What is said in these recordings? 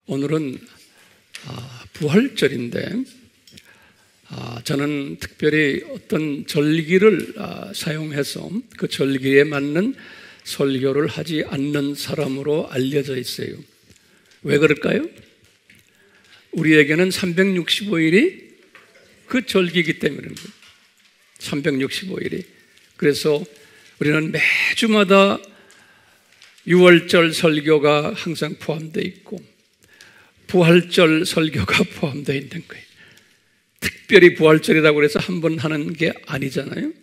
오늘은 부활절인데 저는 특별히 어떤 절기를 사용해서 그 절기에 맞는 설교를 하지 않는 사람으로 알려져 있어요. 왜 그럴까요? 우리에게는 365일이 그 절기이기 때문입니다. 365일이. 그래서 우리는 매주마다 6월절 설교가 항상 포함되어 있고 부활절 설교가 포함되어 있는 거예요. 특별히 부활절이라고 해서 한 번 하는 게 아니잖아요.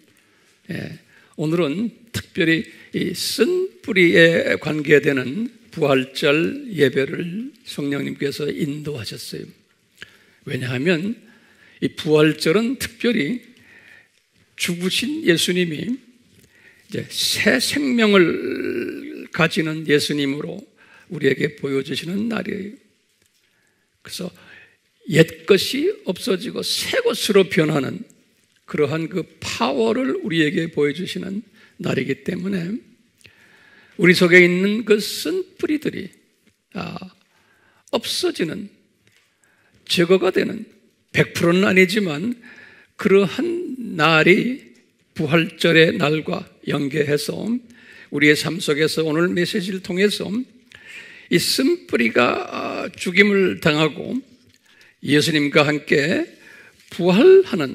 오늘은 특별히 이 쓴뿌리에 관계되는 부활절 예배를 성령님께서 인도하셨어요. 왜냐하면 이 부활절은 특별히 죽으신 예수님이 이제 새 생명을 가지는 예수님으로 우리에게 보여주시는 날이에요. 그래서 옛것이 없어지고 새 것으로 변하는 그러한 그 파워를 우리에게 보여주시는 날이기 때문에 우리 속에 있는 그 쓴뿌리들이 없어지는, 제거가 되는, 100%는 아니지만 그러한 날이 부활절의 날과 연계해서 우리의 삶 속에서 오늘 메시지를 통해서 이 쓴뿌리가 죽임을 당하고 예수님과 함께 부활하는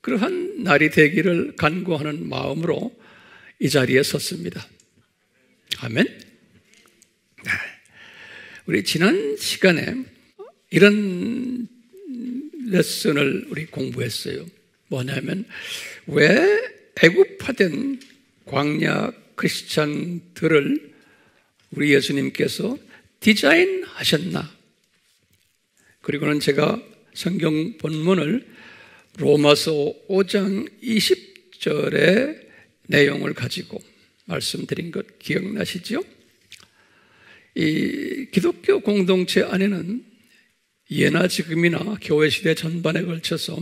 그러한 날이 되기를 간구하는 마음으로 이 자리에 섰습니다. 아멘. 우리 지난 시간에 이런 레슨을 우리 공부했어요. 뭐냐면 왜 애굽화된 광야 크리스찬들을 우리 예수님께서 디자인하셨나? 그리고는 제가 성경 본문을 로마서 5장 20절의 내용을 가지고 말씀드린 것 기억나시죠? 이 기독교 공동체 안에는 예나 지금이나 교회 시대 전반에 걸쳐서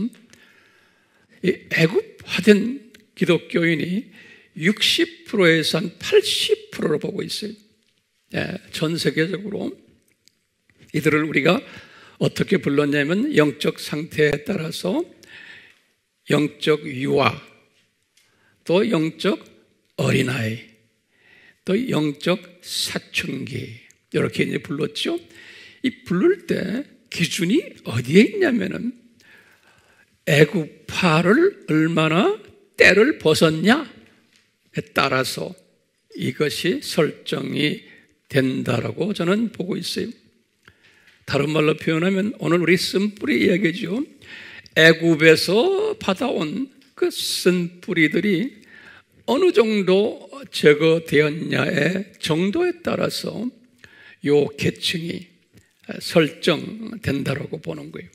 이 애굽화된 기독교인이 60%에서 한 80%로 보고 있어요. 전 세계적으로 이들을 우리가 어떻게 불렀냐면 영적 상태에 따라서 영적 유아, 또 영적 어린아이, 또 영적 사춘기 이렇게 이제 불렀죠. 이 부를 때 기준이 어디에 있냐면은 애굽파를 얼마나 때를 벗었냐에 따라서 이것이 설정이 된다라고 저는 보고 있어요. 다른 말로 표현하면 오늘 우리 쓴뿌리 이야기죠. 애굽에서 받아온 그 쓴뿌리들이 어느 정도 제거되었냐의 정도에 따라서 요 계층이 설정된다라고 보는 거예요.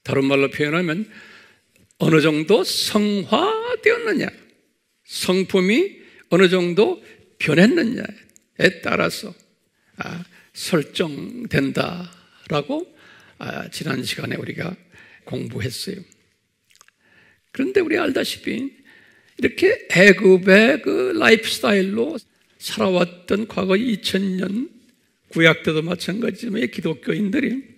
다른 말로 표현하면 어느 정도 성화되었느냐, 성품이 어느 정도 변했느냐에 따라서 설정된다라고 지난 시간에 우리가 공부했어요. 그런데 우리 알다시피 이렇게 애굽의 그 라이프 스타일로 살아왔던 과거 2000년 구약 때도 마찬가지지만 기독교인들이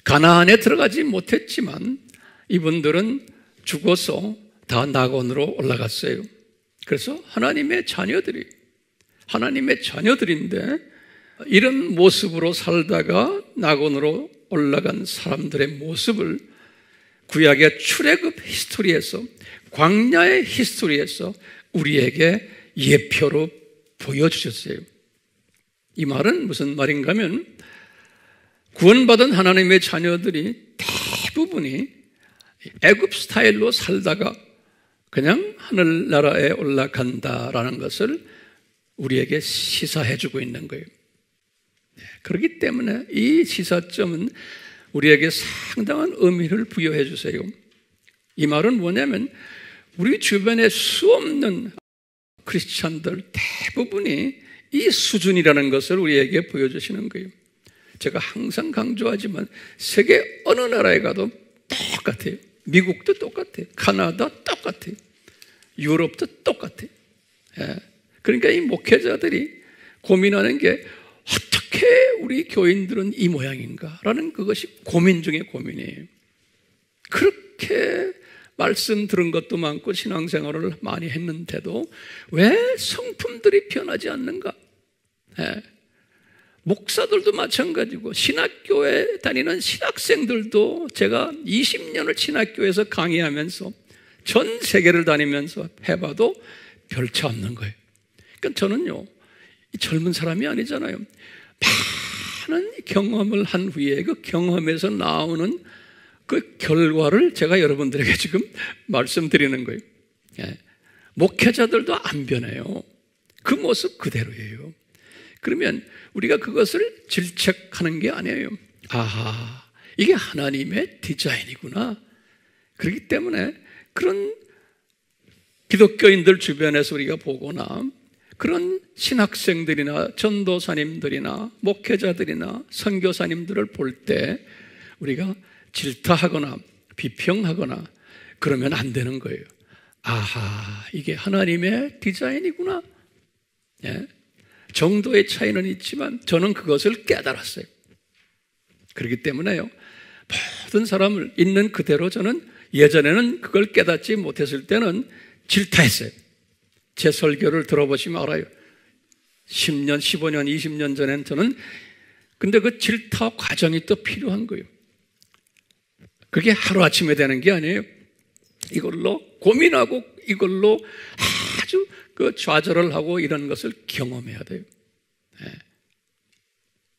가나안에 들어가지 못했지만 이분들은 죽어서 다 낙원으로 올라갔어요. 그래서 하나님의 자녀들인데 이런 모습으로 살다가 낙원으로 올라간 사람들의 모습을 구약의 출애굽 히스토리에서, 광야의 히스토리에서 우리에게 예표로 보여주셨어요. 이 말은 무슨 말인가 하면 구원받은 하나님의 자녀들이 대부분이 애굽 스타일로 살다가 그냥 하늘나라에 올라간다라는 것을 우리에게 시사해주고 있는 거예요. 그렇기 때문에 이 시사점은 우리에게 상당한 의미를 부여해 주세요. 이 말은 뭐냐면 우리 주변에 수없는 크리스찬들 대부분이 이 수준이라는 것을 우리에게 보여주시는 거예요. 제가 항상 강조하지만 세계 어느 나라에 가도 똑같아요. 미국도 똑같아요. 카나다 똑같아요. 유럽도 똑같아요. 그러니까 이 목회자들이 고민하는 게 어떻게 우리 교인들은 이 모양인가라는 그것이 고민 중에 고민이에요. 그렇게 말씀 들은 것도 많고 신앙생활을 많이 했는데도 왜 성품들이 변하지 않는가? 네. 목사들도 마찬가지고 신학교에 다니는 신학생들도 제가 20년을 신학교에서 강의하면서 전 세계를 다니면서 해봐도 별 차 없는 거예요. 그러니까 저는요, 젊은 사람이 아니잖아요. 많은 경험을 한 후에 그 경험에서 나오는 그 결과를 제가 여러분들에게 지금 말씀드리는 거예요. 예. 목회자들도 안 변해요. 그 모습 그대로예요. 그러면 우리가 그것을 질책하는 게 아니에요. 아하, 이게 하나님의 디자인이구나. 그렇기 때문에 그런 기독교인들 주변에서 우리가 보거나 그런 신학생들이나 전도사님들이나 목회자들이나 선교사님들을 볼 때 우리가 질타하거나 비평하거나 그러면 안 되는 거예요. 아하, 이게 하나님의 디자인이구나. 예? 정도의 차이는 있지만 저는 그것을 깨달았어요. 그렇기 때문에요, 모든 사람을 있는 그대로 저는 예전에는 그걸 깨닫지 못했을 때는 질타했어요. 제 설교를 들어보시면 알아요. 10년, 15년, 20년 전엔 저는 근데 그 질타 과정이 또 필요한 거예요. 그게 하루아침에 되는 게 아니에요. 이걸로 고민하고 이걸로 아주 그 좌절을 하고 이런 것을 경험해야 돼요. 네.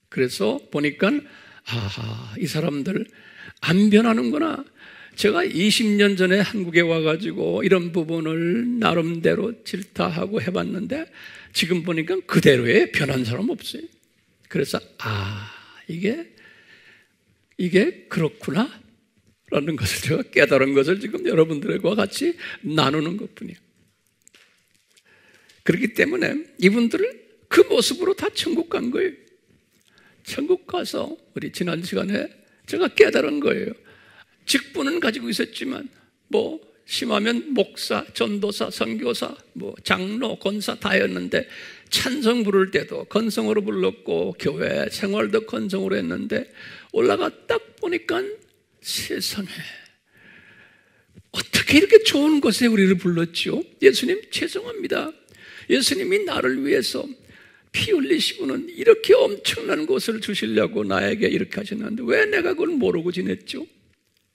그래서 보니까 아하, 이 사람들 안 변하는구나. 제가 20년 전에 한국에 와가지고 이런 부분을 나름대로 질타하고 해봤는데 지금 보니까 그대로에 변한 사람 없어요. 그래서 이게 그렇구나 라는 것을 제가 깨달은 것을 지금 여러분들과 같이 나누는 것뿐이에요. 그렇기 때문에 이분들을 그 모습으로 다 천국 간 거예요. 천국 가서 우리 지난 시간에 제가 깨달은 거예요. 직분은 가지고 있었지만 뭐 심하면 목사, 전도사, 선교사, 뭐 장로, 권사 다였는데 찬송 부를 때도 건성으로 불렀고 교회 생활도 건성으로 했는데 올라가 딱 보니까 세상에 어떻게 이렇게 좋은 곳에 우리를 불렀죠? 예수님 죄송합니다. 예수님이 나를 위해서 피 흘리시고는 이렇게 엄청난 곳을 주시려고 나에게 이렇게 하셨는데 왜 내가 그걸 모르고 지냈죠?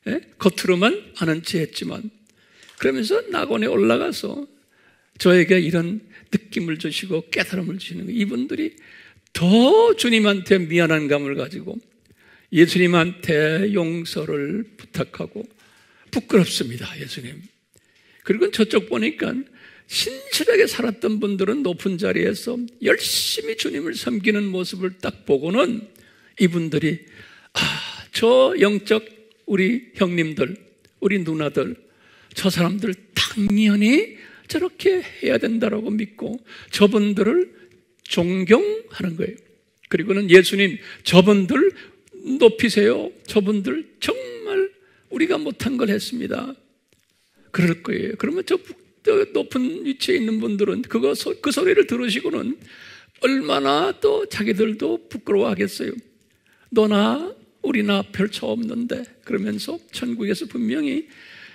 예? 겉으로만 아는 체 했지만 그러면서 낙원에 올라가서 저에게 이런 느낌을 주시고 깨달음을 주시는 거예요. 이분들이 더 주님한테 미안한 감을 가지고 예수님한테 용서를 부탁하고 부끄럽습니다, 예수님. 그리고 저쪽 보니까 신실하게 살았던 분들은 높은 자리에서 열심히 주님을 섬기는 모습을 딱 보고는 이분들이 저 영적 우리 형님들, 우리 누나들, 저 사람들 당연히 저렇게 해야 된다라고 믿고 저분들을 존경하는 거예요. 그리고는 예수님 저분들 높이세요. 저분들 정말 우리가 못한 걸 했습니다. 그럴 거예요. 그러면 저 높은 위치에 있는 분들은 그 소리를 들으시고는 얼마나 또 자기들도 부끄러워하겠어요. 너나 우리나 별 차 없는데 그러면서 천국에서 분명히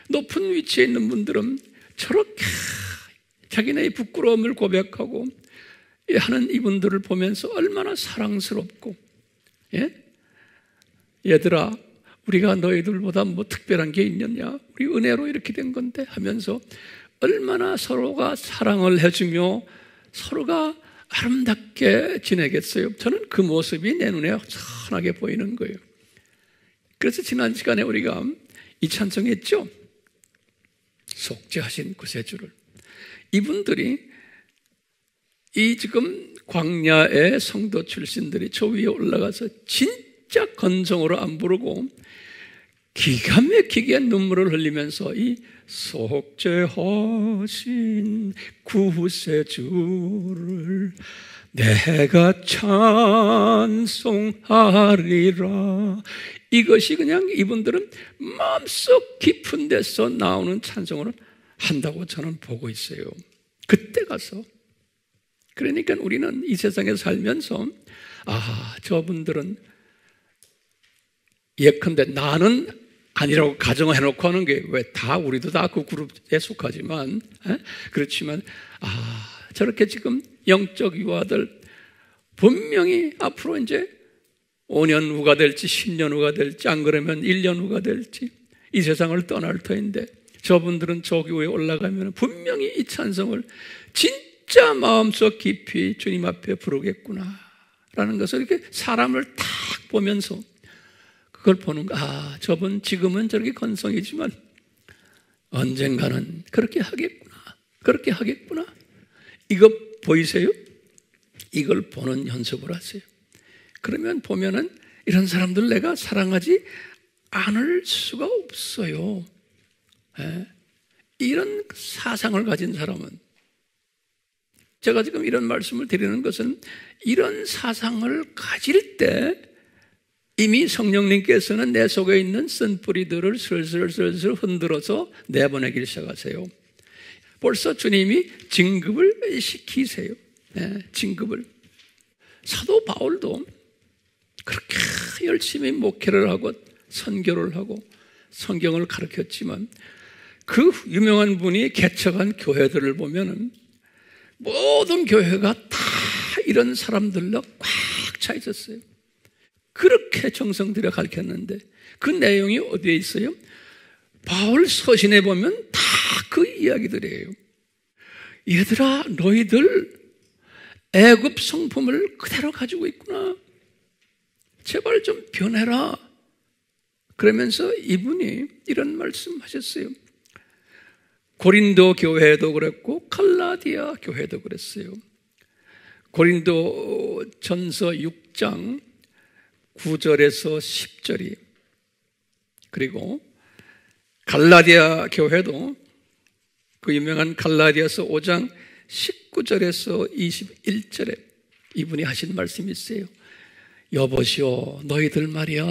높은 위치에 있는 분들은 저렇게 자기네의 부끄러움을 고백하고 하는 이분들을 보면서 얼마나 사랑스럽고 얘들아 우리가 너희들보다 뭐 특별한 게 있느냐 우리 은혜로 이렇게 된 건데 하면서 얼마나 서로가 사랑을 해주며 서로가 아름답게 지내겠어요. 저는 그 모습이 내 눈에 선하게 보이는 거예요. 그래서 지난 시간에 우리가 이 찬송했죠. 속죄하신 구세주를. 이분들이 이 지금 광야의 성도 출신들이 저 위에 올라가서 진짜 건성으로 안 부르고 기가 막히게 눈물을 흘리면서 이 속죄하신 구세주를 내가 찬송하리라. 이것이 그냥 이분들은 마음속 깊은 데서 나오는 찬송을 한다고 저는 보고 있어요. 그때 가서. 그러니까 우리는 이 세상에 살면서 저분들은 예컨대 나는 아니라고 가정해놓고 하는 게 왜 우리도 다 그 그룹에 속하지만, 그렇지만, 저렇게 지금 영적 유아들 분명히 앞으로 이제 5년 후가 될지 10년 후가 될지 안 그러면 1년 후가 될지 이 세상을 떠날 터인데 저분들은 저 교회에 올라가면 분명히 이 찬송을 진짜 마음속 깊이 주님 앞에 부르겠구나 라는 것을 이렇게 사람을 딱 보면서 그걸 보는 거. 저분 지금은 저렇게 건성이지만 언젠가는 그렇게 하겠구나. 이거 보이세요? 이걸 보는 연습을 하세요. 그러면 보면은 이런 사람들 내가 사랑하지 않을 수가 없어요. 이런 사상을 가진 사람은, 제가 지금 이런 말씀을 드리는 것은 이런 사상을 가질 때 이미 성령님께서는 내 속에 있는 쓴뿌리들을 슬슬 흔들어서 내보내기 시작하세요. 벌써 주님이 진급을 시키세요. 진급을. 사도 바울도 그렇게 열심히 목회를 하고 선교를 하고 성경을 가르쳤지만 그 유명한 분이 개척한 교회들을 보면은 모든 교회가 다 이런 사람들로 꽉 차 있었어요. 그렇게 정성 들여 가르쳤는데 그 내용이 어디에 있어요? 바울 서신에 보면 다 그 이야기들이에요. 얘들아, 너희들 애굽 성품을 그대로 가지고 있구나. 제발 좀 변해라. 그러면서 이분이 이런 말씀하셨어요. 고린도 교회도 그랬고 갈라디아 교회도 그랬어요. 고린도 전서 6장 9절에서 10절이, 그리고 갈라디아 교회도 그 유명한 갈라디아서 5장 19절에서 21절에 이분이 하신 말씀이 있어요. 여보시오, 너희들 말이야,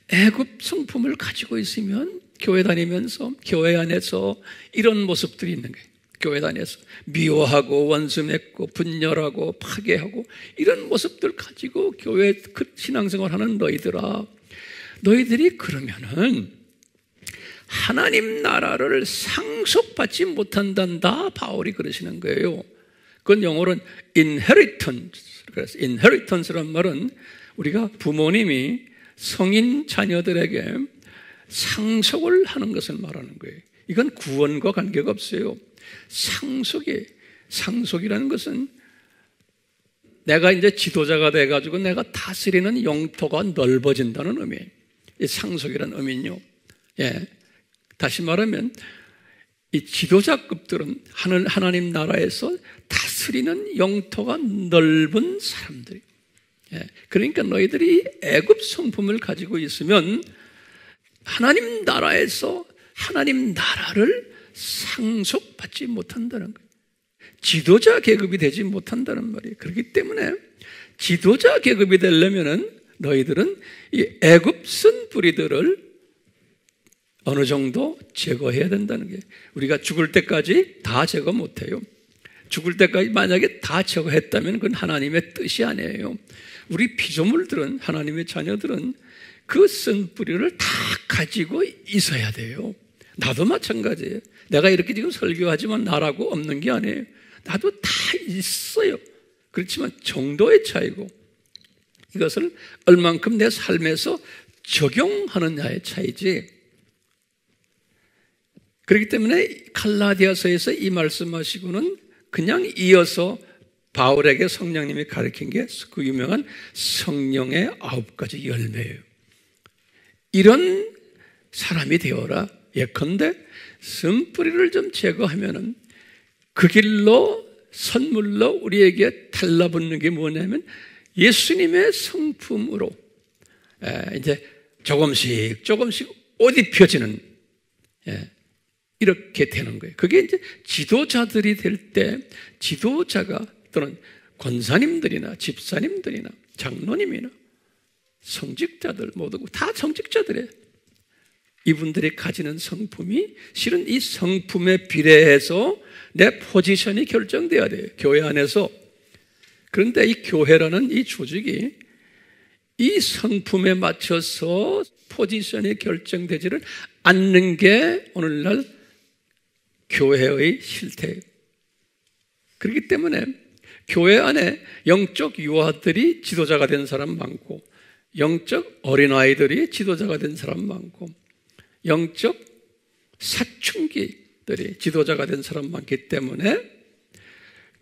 애굽 성품을 가지고 있으면 교회 다니면서 교회 안에서 이런 모습들이 있는 거예요. 교회 다녀서 미워하고 원수 맺고 분열하고 파괴하고 이런 모습들 가지고 교회 신앙생활 하는 너희들아, 너희들이 그러면은 하나님 나라를 상속받지 못한단다. 바울이 그러시는 거예요. 그건 영어로는 inheritance. 그래서 inheritance란 말은 우리가 부모님이 성인 자녀들에게 상속을 하는 것을 말하는 거예요. 이건 구원과 관계가 없어요. 상속이라는 것은 내가 이제 지도자가 돼가지고 내가 다스리는 영토가 넓어진다는 의미예요. 이 상속이라는 의미는요. 다시 말하면 이 지도자급들은 하나님 나라에서 다스리는 영토가 넓은 사람들이에요. 그러니까 너희들이 애굽 성품을 가지고 있으면 하나님 나라에서 하나님 나라를 상속받지 못한다는 거예요. 지도자 계급이 되지 못한다는 말이에요. 그렇기 때문에 지도자 계급이 되려면은 너희들은 이 애굽 쓴 뿌리들을 어느 정도 제거해야 된다는 게, 우리가 죽을 때까지 다 제거 못해요. 죽을 때까지 만약에 다 제거했다면 그건 하나님의 뜻이 아니에요. 우리 피조물들은, 하나님의 자녀들은 그 쓴 뿌리를 다 가지고 있어야 돼요. 나도 마찬가지예요. 내가 이렇게 지금 설교하지만 나라고 없는 게 아니에요. 나도 다 있어요. 그렇지만 정도의 차이고 이것을 얼만큼 내 삶에서 적용하느냐의 차이지. 그렇기 때문에 갈라디아서에서 이 말씀하시고는 그냥 이어서 바울에게 성령님이 가르친 게 그 유명한 성령의 9가지 열매예요. 이런 사람이 되어라. 예컨대 쓴뿌리를 좀 제거하면은 그 길로 선물로 우리에게 달라붙는 게 뭐냐면 예수님의 성품으로 이제 조금씩 옷 입혀지는, 이렇게 되는 거예요. 그게 이제 지도자들이 될 때, 지도자가 또는 권사님들이나 집사님들이나 장로님이나 성직자들 모두 다 성직자들이에요. 이분들이 가지는 성품이 실은 이 성품에 비례해서 내 포지션이 결정돼야 돼요. 교회 안에서. 그런데 이 교회라는 이 조직이 이 성품에 맞춰서 포지션이 결정되지를 않는 게 오늘날 교회의 실태예요. 그렇기 때문에 교회 안에 영적 유아들이 지도자가 된 사람 많고, 영적 어린아이들이 지도자가 된 사람 많고, 영적 사춘기들이 지도자가 된 사람 많기 때문에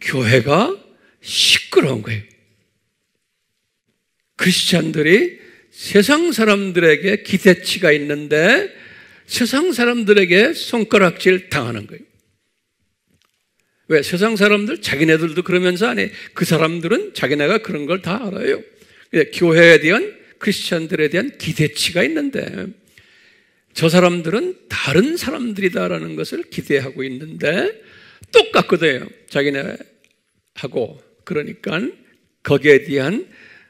교회가 시끄러운 거예요. 크리스찬들이 세상 사람들에게 기대치가 있는데 세상 사람들에게 손가락질 당하는 거예요. 왜? 세상 사람들 자기네들도 그러면서 안 해. 그 사람들은 자기네가 그런 걸 다 알아요. 교회에 대한, 크리스찬들에 대한 기대치가 있는데 저 사람들은 다른 사람들이다라는 것을 기대하고 있는데 똑같거든요. 자기네하고. 그러니까 거기에 대한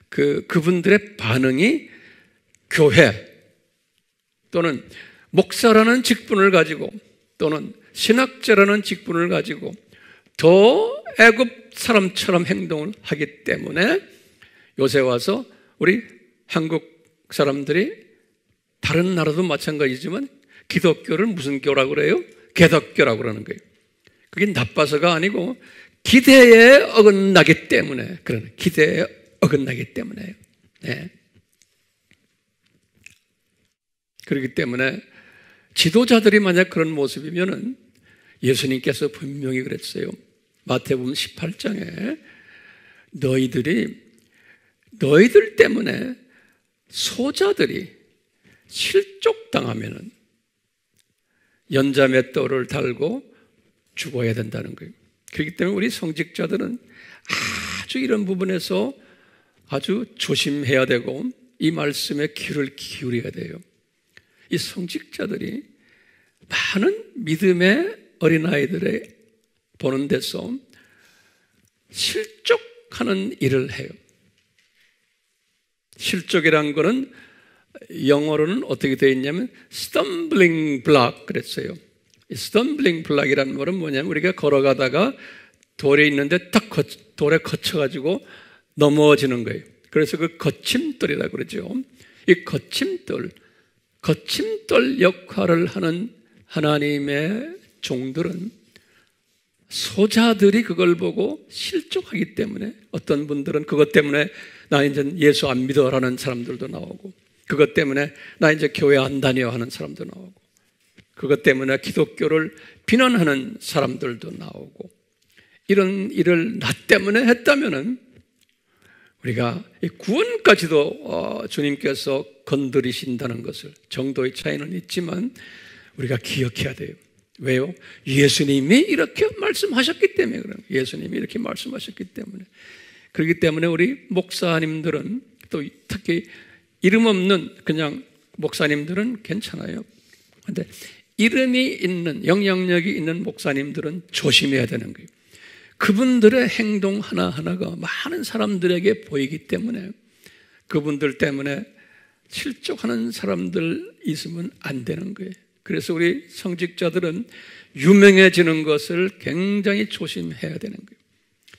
그분들의 반응이 교회 또는 목사라는 직분을 가지고 또는 신학자라는 직분을 가지고 더 애굽 사람처럼 행동을 하기 때문에 요새 와서 우리 한국 사람들이 다른 나라도 마찬가지지만 기독교를 무슨 교라고 그래요? 개덕교라고 그러는 거예요. 그게 나빠서가 아니고 기대에 어긋나기 때문에, 그러는 기대에 어긋나기 때문에요. 네. 그렇기 때문에 지도자들이 만약 그런 모습이면은 예수님께서 분명히 그랬어요. 마태복음 18장에 너희들 때문에 소자들이 실족당하면은 연자맷돌을 달고 죽어야 된다는 거예요. 그렇기 때문에 우리 성직자들은 아주 이런 부분에서 아주 조심해야 되고 이 말씀에 귀를 기울여야 돼요. 이 성직자들이 많은 믿음의 어린아이들을 보는 데서 실족하는 일을 해요. 실족이란 거는 영어로는 어떻게 되어 있냐면 stumbling block 그랬어요. stumbling block이라는 말은 뭐냐면 우리가 걸어가다가 돌에 있는데 딱 돌에 거쳐가지고 넘어지는 거예요. 그래서 그 거침돌이라고 그러죠. 이 거침돌 역할을 하는 하나님의 종들은 소자들이 그걸 보고 실족하기 때문에 어떤 분들은 그것 때문에 나 이제 예수 안 믿어라는 사람들도 나오고 그것 때문에 나 이제 교회 안 다녀 하는 사람도 나오고 그것 때문에 기독교를 비난하는 사람들도 나오고 이런 일을 나 때문에 했다면은 우리가 구원까지도 주님께서 건드리신다는 것을 정도의 차이는 있지만 우리가 기억해야 돼요. 왜요? 예수님이 이렇게 말씀하셨기 때문에 그래요. 예수님이 이렇게 말씀하셨기 때문에. 그렇기 때문에 우리 목사님들은 또 특히 이름 없는 그냥 목사님들은 괜찮아요. 그런데 이름이 있는 영향력이 있는 목사님들은 조심해야 되는 거예요. 그분들의 행동 하나하나가 많은 사람들에게 보이기 때문에 그분들 때문에 실족하는 사람들 있으면 안 되는 거예요. 그래서 우리 성직자들은 유명해지는 것을 굉장히 조심해야 되는 거예요.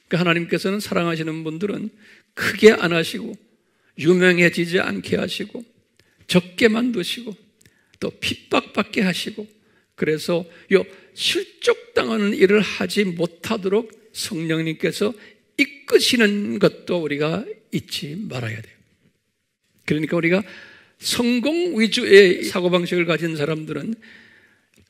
그러니까 하나님께서는 사랑하시는 분들은 크게 안 하시고 유명해지지 않게 하시고 적게 만드시고 또 핍박받게 하시고 그래서 실족당하는 일을 하지 못하도록 성령님께서 이끄시는 것도 우리가 잊지 말아야 돼요. 그러니까 우리가 성공 위주의 사고방식을 가진 사람들은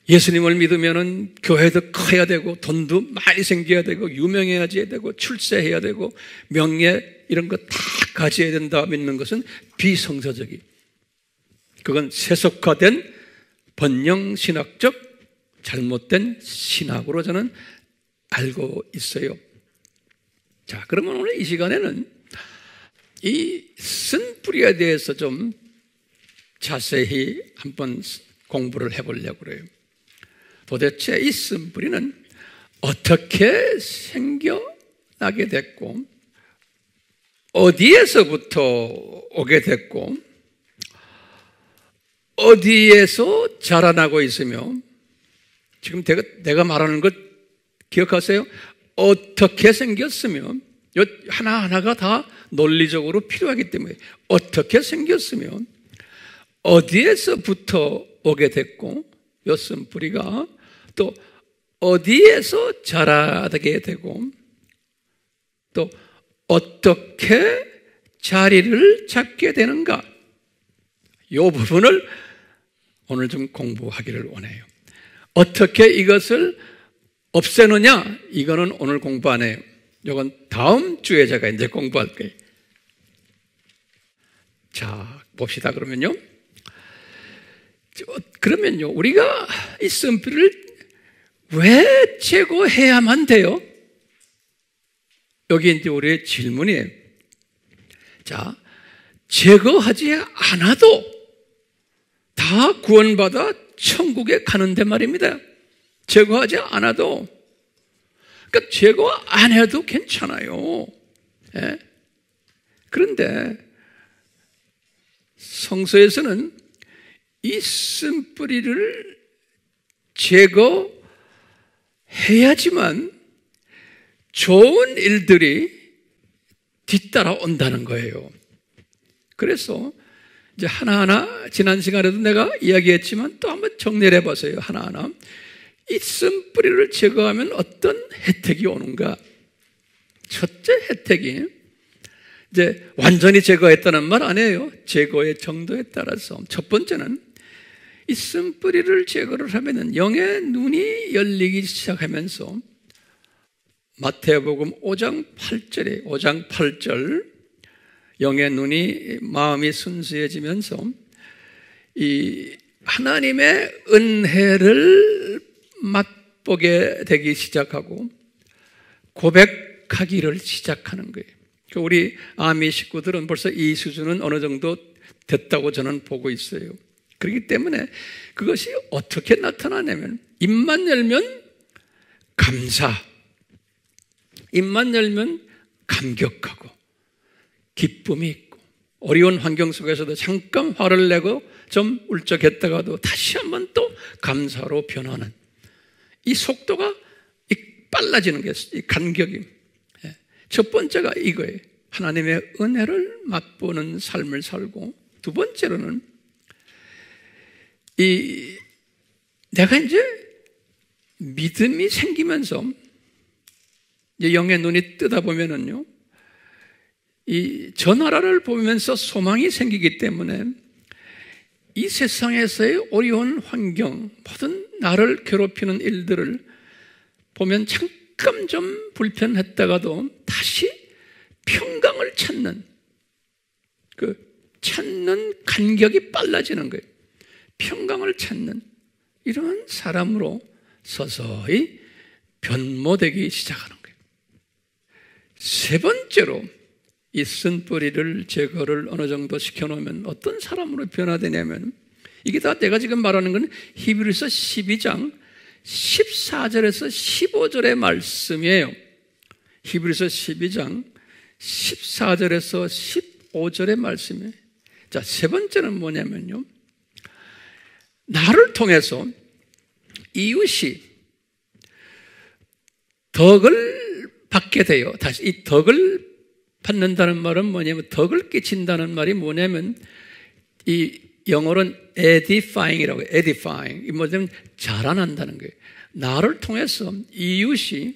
예수님을 믿으면은 교회도 커야 되고 돈도 많이 생겨야 되고 유명해야 되고 출세해야 되고 명예 이런 거 다 가져야 된다 믿는 것은 비성서적이. 그건 세속화된 번영신학적 잘못된 신학으로 저는 알고 있어요. 자, 그러면 오늘 이 시간에는 이 쓴뿌리에 대해서 좀 자세히 한번 공부를 해보려고 그래요. 도대체 이 쓴뿌리는 어떻게 생겨나게 됐고 어디에서부터 오게 됐고 어디에서 자라나고 있으며 지금 내가 말하는 것 기억하세요? 어떻게 생겼으며 하나하나가 다 논리적으로 필요하기 때문에 어떻게 생겼으면 어디에서부터 오게 됐고 요 쓴뿌리가 또 어디에서 자라게 되고 또 어떻게 자리를 잡게 되는가, 이 부분을 오늘 좀 공부하기를 원해요. 어떻게 이것을 없애느냐, 이거는 오늘 공부 안 해요. 이건 다음 주에 제가 이제 공부할 거예요. 자, 봅시다. 그러면요, 우리가 이 쓴뿌리를 왜 제거해야만 돼요? 여기 이제 우리의 질문이에요. 자, 제거하지 않아도 다 구원받아 천국에 가는데 말입니다. 제거하지 않아도, 그러니까 제거 안 해도 괜찮아요. 예? 그런데 성서에서는 이 쓴뿌리를 제거해야지만 좋은 일들이 뒤따라 온다는 거예요. 그래서 이제 하나하나 지난 시간에도 내가 이야기했지만 또 한번 정리를 해보세요. 하나하나. 이 쓴뿌리를 제거하면 어떤 혜택이 오는가? 첫째 혜택이 이제 완전히 제거했다는 말 아니에요. 제거의 정도에 따라서. 첫 번째는 이 쓴뿌리를 제거를 하면은 영의 눈이 열리기 시작하면서 마태복음 5장 8절 영의 눈이 마음이 순수해지면서 이 하나님의 은혜를 맛보게 되기 시작하고 고백하기를 시작하는 거예요. 우리 아미 식구들은 벌써 이 수준은 어느 정도 됐다고 저는 보고 있어요. 그렇기 때문에 그것이 어떻게 나타나냐면 입만 열면 감사, 입만 열면 감격하고 기쁨이 있고 어려운 환경 속에서도 잠깐 화를 내고 좀 울적했다가도 다시 한번 또 감사로 변하는 이 속도가 빨라지는 게 이 간격이. 첫 번째가 이거예요. 하나님의 은혜를 맛보는 삶을 살고, 두 번째로는 내가 이제 믿음이 생기면서 이제 영의 눈이 뜨다 보면은요, 저 나라를 보면서 소망이 생기기 때문에 이 세상에서의 어려운 환경, 모든 나를 괴롭히는 일들을 보면 잠깐 좀 불편했다가도 다시 평강을 찾는 간격이 빨라지는 거예요. 평강을 찾는 이런 사람으로 서서히 변모되기 시작하는 거예요. 세 번째로 이 쓴뿌리를 제거를 어느 정도 시켜놓으면 어떤 사람으로 변화되냐면, 이게 다 내가 지금 말하는 건 히브리서 12장 14절에서 15절의 말씀이에요. 히브리서 12장 14절에서 15절의 말씀이에요. 자, 세 번째는 뭐냐면요, 나를 통해서 이웃이 덕을 받게 돼요. 다시 이 덕을 받는다는 말은 뭐냐면, 덕을 끼친다는 말이 뭐냐면, 이 영어로는 edifying이라고 해요. edifying. 이 뭐냐면 자라난다는 거예요. 나를 통해서 이웃이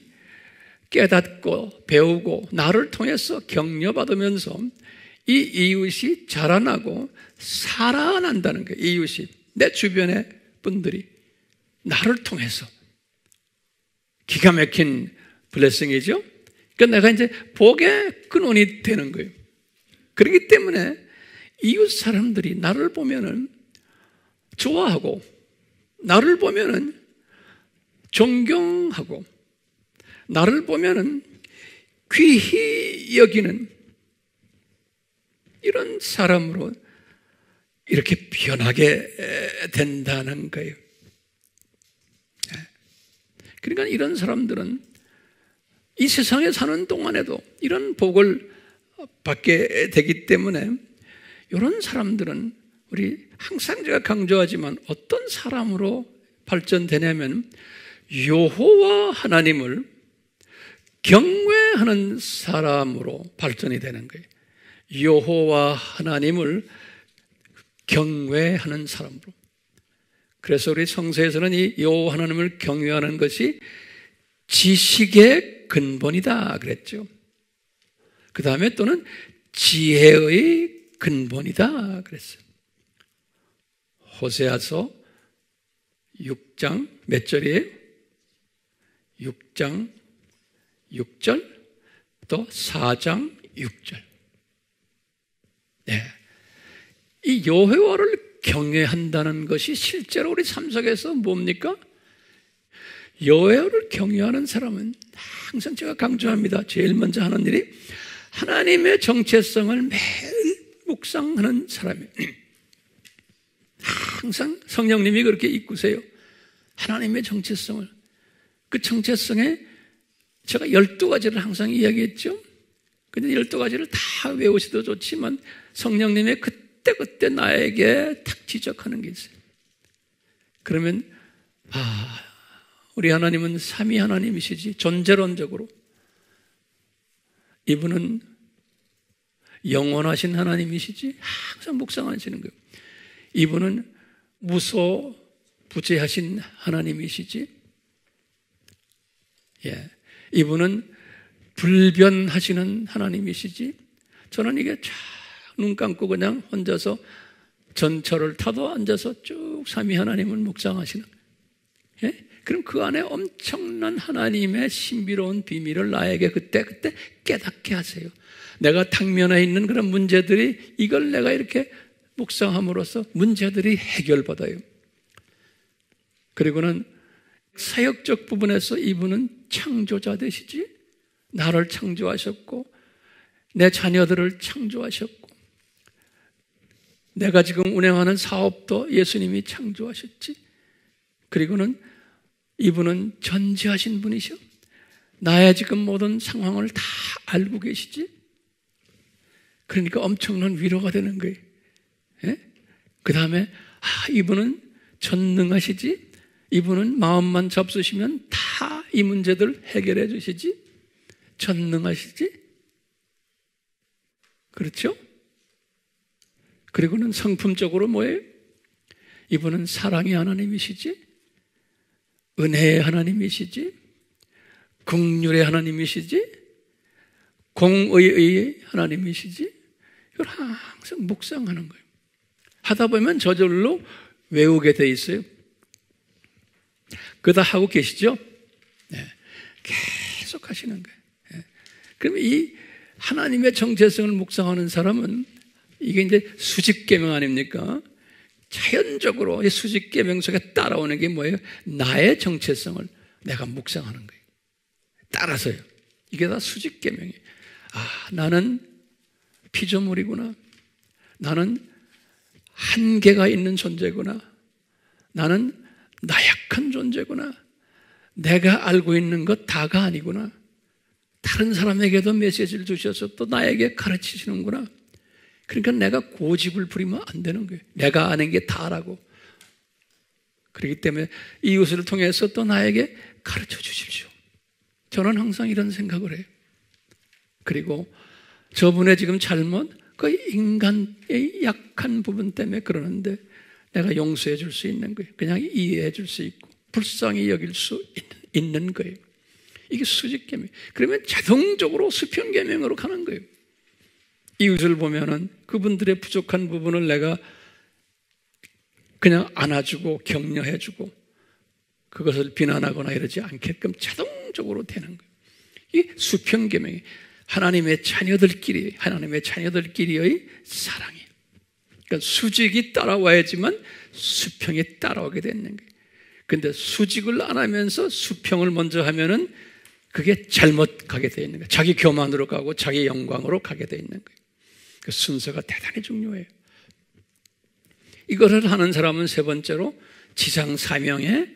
깨닫고 배우고 나를 통해서 격려받으면서 이 이웃이 자라나고 살아난다는 거예요. 이웃이, 내 주변의 분들이 나를 통해서. 기가 막힌 블레싱이죠. 그러니까 내가 이제 복의 근원이 되는 거예요. 그렇기 때문에 이웃 사람들이 나를 보면은 좋아하고, 나를 보면은 존경하고, 나를 보면은 귀히 여기는 이런 사람으로 이렇게 변하게 된다는 거예요. 그러니까 이런 사람들은 이 세상에 사는 동안에도 이런 복을 받게 되기 때문에, 이런 사람들은 우리 항상 제가 강조하지만 어떤 사람으로 발전되냐면, 여호와 하나님을 경외하는 사람으로 발전이 되는 거예요. 여호와 하나님을 경외하는 사람으로. 그래서 우리 성서에서는 이 여호와 하나님을 경외하는 것이 지식의 근본이다 그랬죠. 그 다음에 또는 지혜의 근본이다 그랬어요. 호세아서 6장 몇 절이에요? 6장 6절 또 4장 6절. 네. 이 여호와를 경외한다는 것이 실제로 우리 삶 속에서 뭡니까? 여호와를 경외하는 사람은 항상 제가 강조합니다. 제일 먼저 하는 일이 하나님의 정체성을 매일 묵상하는 사람이에요. 항상 성령님이 그렇게 이끄세요. 하나님의 정체성을. 그 정체성에 제가 12가지를 항상 이야기했죠. 근데 12가지를 다 외우셔도 좋지만 성령님의 그때그때 나에게 탁 지적하는 게 있어요. 그러면 우리 하나님은 삼위 하나님이시지. 존재론적으로 이분은 영원하신 하나님이시지. 항상 묵상하시는 거예요. 이분은 무소부재하신 하나님이시지. 예, 이분은 불변하시는 하나님이시지. 저는 이게 쫙 눈 감고 그냥 혼자서 전철을 타도 앉아서 쭉 삼위 하나님을 묵상하시는. 예? 그럼 그 안에 엄청난 하나님의 신비로운 비밀을 나에게 그때 깨닫게 하세요. 내가 당면에 있는 그런 문제들이 이걸 내가 이렇게 묵상함으로써 문제들이 해결받아요. 그리고는 사역적 부분에서 이분은 창조자 되시지. 나를 창조하셨고 내 자녀들을 창조하셨고 내가 지금 운영하는 사업도 예수님이 창조하셨지. 그리고는 이분은 전지하신 분이셔. 나의 지금 모든 상황을 다 알고 계시지. 그러니까 엄청난 위로가 되는 거예요. 예? 그 다음에 이분은 전능하시지. 이분은 마음만 잡수시면 다 이 문제들 해결해 주시지. 전능하시지. 그렇죠? 그리고는 성품적으로 뭐예요? 이분은 사랑의 하나님이시지. 은혜의 하나님이시지. 긍휼의 하나님이시지. 공의의 하나님이시지. 이걸 항상 묵상하는 거예요. 하다 보면 저절로 외우게 돼 있어요. 그거 다 하고 계시죠? 네. 계속 하시는 거예요. 네. 그러면 이 하나님의 정체성을 묵상하는 사람은 이게 이제 수직계명 아닙니까? 자연적으로 이 수직계명 속에 따라오는 게 뭐예요? 나의 정체성을 내가 묵상하는 거예요. 따라서요. 이게 다 수직계명이에요. 나는 피조물이구나. 나는 한계가 있는 존재구나. 나는 나약한 존재구나. 내가 알고 있는 것 다가 아니구나. 다른 사람에게도 메시지를 주셔서 또 나에게 가르치시는구나. 그러니까 내가 고집을 부리면 안 되는 거예요. 내가 아는 게 다라고. 그렇기 때문에 이웃을 통해서 또 나에게 가르쳐 주십시오. 저는 항상 이런 생각을 해요. 그리고 저분의 지금 잘못, 그 인간의 약한 부분 때문에 그러는데 내가 용서해 줄 수 있는 거예요. 그냥 이해해 줄 수 있고 불쌍히 여길 수 있는 거예요. 이게 수직계명. 그러면 자동적으로 수평계명으로 가는 거예요. 이웃을 보면은 그분들의 부족한 부분을 내가 그냥 안아주고 격려해주고 그것을 비난하거나 이러지 않게끔 자동적으로 되는 거예요. 이게 수평계명이 하나님의 자녀들끼리의 사랑이에요. 그러니까 수직이 따라와야지만 수평이 따라오게 되는 거예요. 근데 수직을 안 하면서 수평을 먼저 하면은 그게 잘못 가게 되어 있는 거예요. 자기 교만으로 가고 자기 영광으로 가게 되어 있는 거예요. 그 순서가 대단히 중요해요. 이거를 하는 사람은 세 번째로 지상 사명에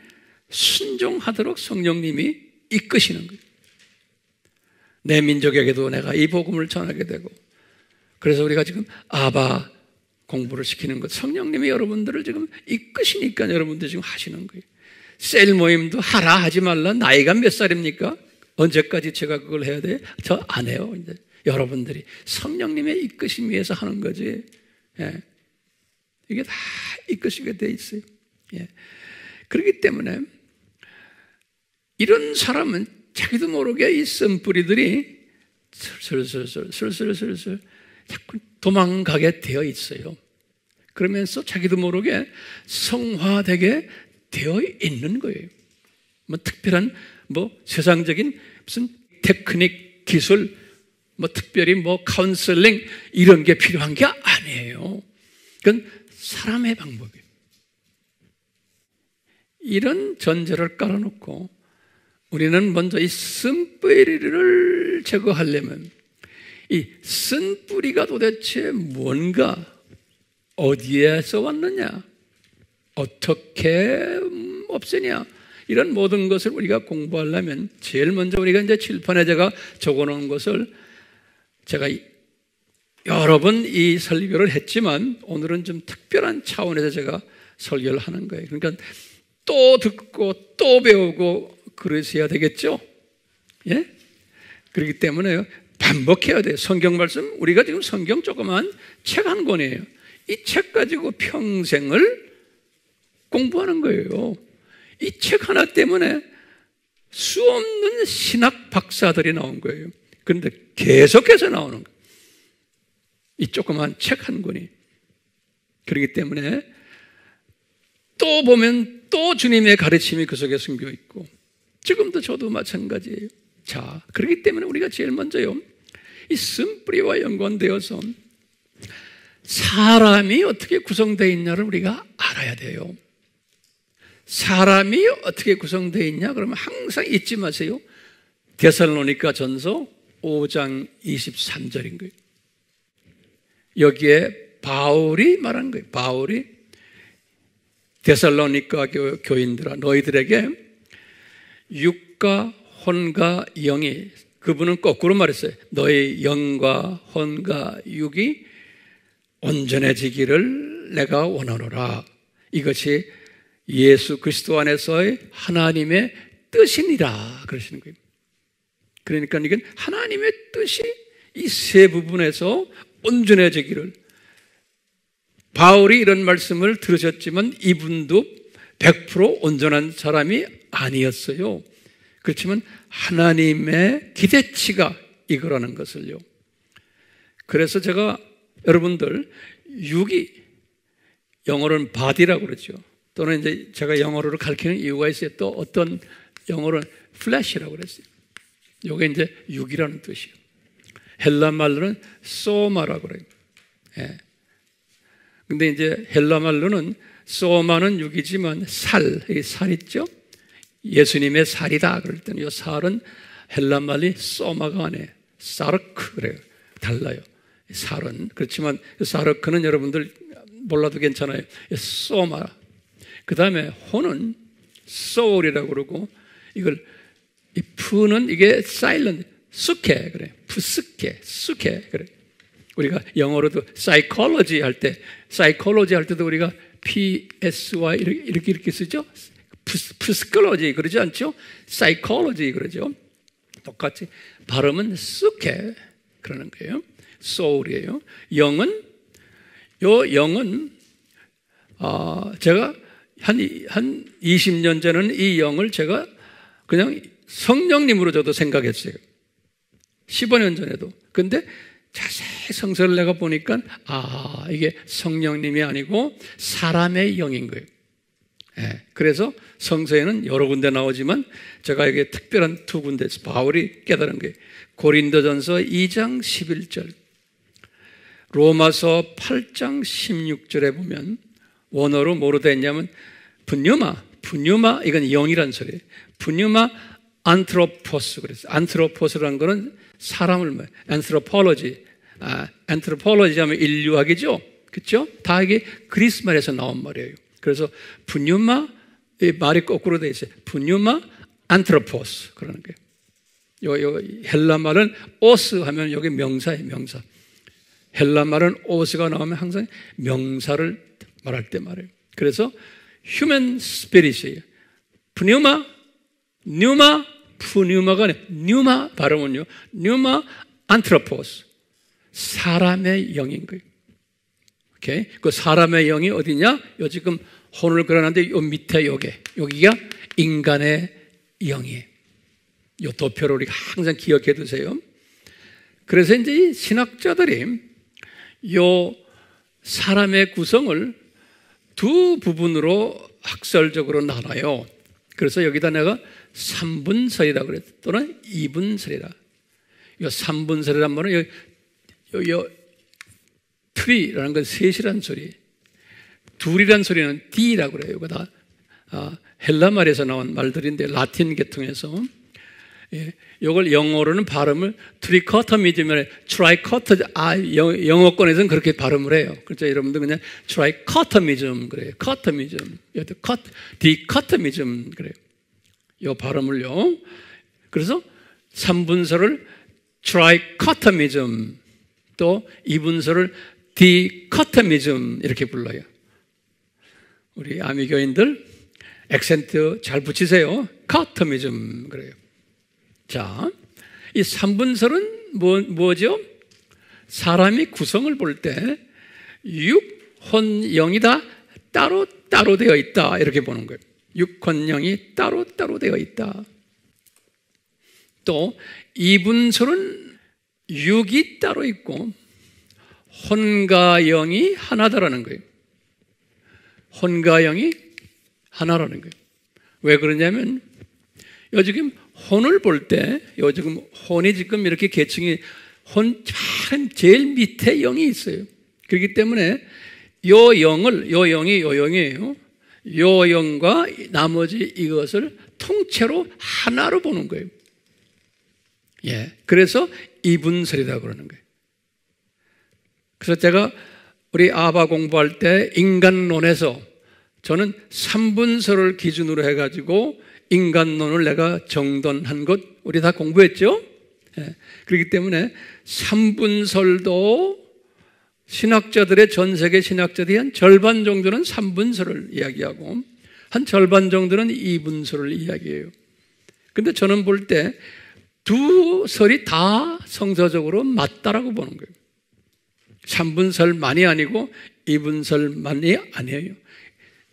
순종하도록 성령님이 이끄시는 거예요. 내 민족에게도 내가 이 복음을 전하게 되고, 그래서 우리가 지금 아바 공부를 시키는 것, 성령님이 여러분들을 지금 이끄시니까 여러분들 지금 하시는 거예요. 셀 모임도 하라 하지 말라. 나이가 몇 살입니까? 언제까지 제가 그걸 해야 돼? 저 안 해요. 이제 여러분들이 성령님의 이끄심 위해서 하는 거지. 예. 이게 다 이끄시게 돼 있어요. 예. 그렇기 때문에 이런 사람은 자기도 모르게 이 쓴뿌리들이 슬슬 자꾸 도망가게 되어 있어요. 그러면서 자기도 모르게 성화되게 되어 있는 거예요. 뭐 특별한 세상적인 무슨 테크닉 기술 특별히 카운슬링 이런 게 필요한 게 아니에요. 그건 사람의 방법이에요. 이런 전제를 깔아놓고 우리는 먼저 이 쓴뿌리를 제거하려면 이 쓴뿌리가 도대체 뭔가, 어디에서 왔느냐, 어떻게 없애냐, 이런 모든 것을 우리가 공부하려면 제일 먼저 우리가 이제 칠판에 제가 적어놓은 것을 제가 여러 번 이 설교를 했지만 오늘은 좀 특별한 차원에서 제가 설교를 하는 거예요. 그러니까 또 듣고 또 배우고 그러셔야 되겠죠? 예? 그렇기 때문에 반복해야 돼요. 성경 말씀, 우리가 지금 성경 조그만 책 한 권이에요. 이 책 가지고 평생을 공부하는 거예요. 이 책 하나 때문에 수없는 신학 박사들이 나온 거예요. 그런데 계속해서 나오는 거예요. 이 조그만 책 한 권이. 그렇기 때문에 또 보면 또 주님의 가르침이 그 속에 숨겨 있고, 지금도 저도 마찬가지예요. 자, 그렇기 때문에 우리가 제일 먼저요, 이 쓴뿌리와 연관되어서 사람이 어떻게 구성되어 있냐를 우리가 알아야 돼요. 사람이 어떻게 구성되어 있냐? 그러면 항상 잊지 마세요. 데살로니가 전서 5장 23절인 거예요. 여기에 바울이 말한 거예요. 바울이 데살로니가 교인들아, 너희들에게 육과 혼과 영이, 그분은 거꾸로 말했어요. 너희 영과 혼과 육이 온전해지기를 내가 원하노라. 이것이 예수 그리스도 안에서의 하나님의 뜻이니라 그러시는 거예요. 그러니까 이건 하나님의 뜻이 이 세 부분에서 온전해지기를. 바울이 이런 말씀을 들으셨지만 이분도 100% 온전한 사람이 아니었어요. 그렇지만 하나님의 기대치가 이거라는 것을요. 그래서 제가 여러분들, 육이 영어로는 body라고 그러죠. 또는 이제 제가 영어로 가르치는 이유가 있어요. 또 어떤 영어로는 flesh라고 그랬어요. 이게 이제 육이라는 뜻이에요. 헬라 말로는 소마라고 그래요. 예. 근데 이제 헬라 말로는 소마는 육이지만 살 있죠? 예수님의 살이다 그럴 때는 이 살은 헬라 말이 소마가 아니에요. 사르크 그래요. 달라요. 살은. 그렇지만 사르크는 여러분들 몰라도 괜찮아요. 소마. 그 다음에 혼은 soul이라고 그러고, 이걸 이 푸는 이게 silent, 수케 그래. 푸스케, 수케 그래. 우리가 영어로도 psychology 할 때도 우리가 PSY 이렇게 쓰죠. 푸스컬러지 그러지 않죠? psychology 그러죠. 똑같이 발음은 수케 그러는 거예요. soul이에요. 영은 제가 한 20년 전에는 이 영을 제가 그냥 성령님으로 저도 생각했어요. 15년 전에도. 근데 자세히 성서를 내가 보니까 이게 성령님이 아니고 사람의 영인 거예요. 예, 그래서 성서에는 여러 군데 나오지만 제가 이게 특별한 두 군데에서 바울이 깨달은 거예요. 고린도전서 2장 11절, 로마서 8장 16절에 보면 원어로 뭐로 되어 있냐면 분유마, 이건 영이란 소리예요. 분유마 안트로포스 그랬어요. 안트로포스라는 거는 사람을 말해요. 안트로폴로지 하면 인류학이죠. 그렇죠? 다 이게 그리스 말에서 나온 말이에요. 그래서 분유마, 이 말이 거꾸로 되어 있어요. 분유마 안트로포스 그러는 거예요. 요 헬라 말은 오스 하면 여기 명사예요. 명사. 헬라 말은 오스가 나오면 항상 명사를 말할 때 말해요. 그래서 human spirit이에요. pneuma, 푸뉴마가 아니라 뉴마 발음은요. 뉴마 안트로포스. 사람의 영인 거예요. 오케이? 그 사람의 영이 어디냐? 요 지금 혼을 그려놨는데 요 밑에 여기가 인간의 영이에요. 요 도표를 우리가 항상 기억해 두세요. 그래서 이제 이 신학자들이 요 사람의 구성을 두 부분으로 학설적으로 나눠요. 그래서 여기다 내가 3분설이라고 그랬어. 또는 2분설이다. 이 3분설이란 말은 요 트리라는 건 셋이란 소리. 둘이란 소리는 D라고 그래요. 이거 다 헬라 말에서 나온 말들인데 라틴 계통에서 이걸 영어로는 발음을 트리커터미즘을 트라이커터 영어권에서는 그렇게 발음을 해요. 그렇죠? 여러분들 그냥 트라이커터미즘 그래요. 커터미즘, 디커터미즘 그래요. 이 발음을요. 그래서 3분설을 트라이커터미즘 또 2분설을 디커터미즘 이렇게 불러요. 우리 아미교인들 액센트 잘 붙이세요. 커터미즘 그래요. 자, 이 3분설은 뭐죠? 사람이 구성을 볼 때 육, 혼, 영이 다 따로 되어 있다 이렇게 보는 거예요. 육, 혼, 영이 따로 되어 있다. 또 2분설은 육이 따로 있고 혼과 영이 하나다라는 거예요. 혼과 영이 하나라는 거예요. 왜 그러냐면 지금 혼을 볼 때 지금 혼이 지금 이렇게 계층이 혼 제일 밑에 영이 있어요. 그렇기 때문에 요 영이에요. 요 영과 나머지 이것을 통째로 하나로 보는 거예요. 그래서 이분설이라고 그러는 거예요. 그래서 제가 우리 아바 공부할 때 인간론에서 저는 3분설을 기준으로 해가지고 인간론을 내가 정돈한 것 우리 다 공부했죠? 그렇기 때문에 3분설도 신학자들의 전 세계 신학자들이 한 절반 정도는 3분설을 이야기하고 한 절반 정도는 2분설을 이야기해요. 근데 저는 볼 때 두 설이 다 성서적으로 맞다라고 보는 거예요. 3분설만이 아니고 2분설만이 아니에요.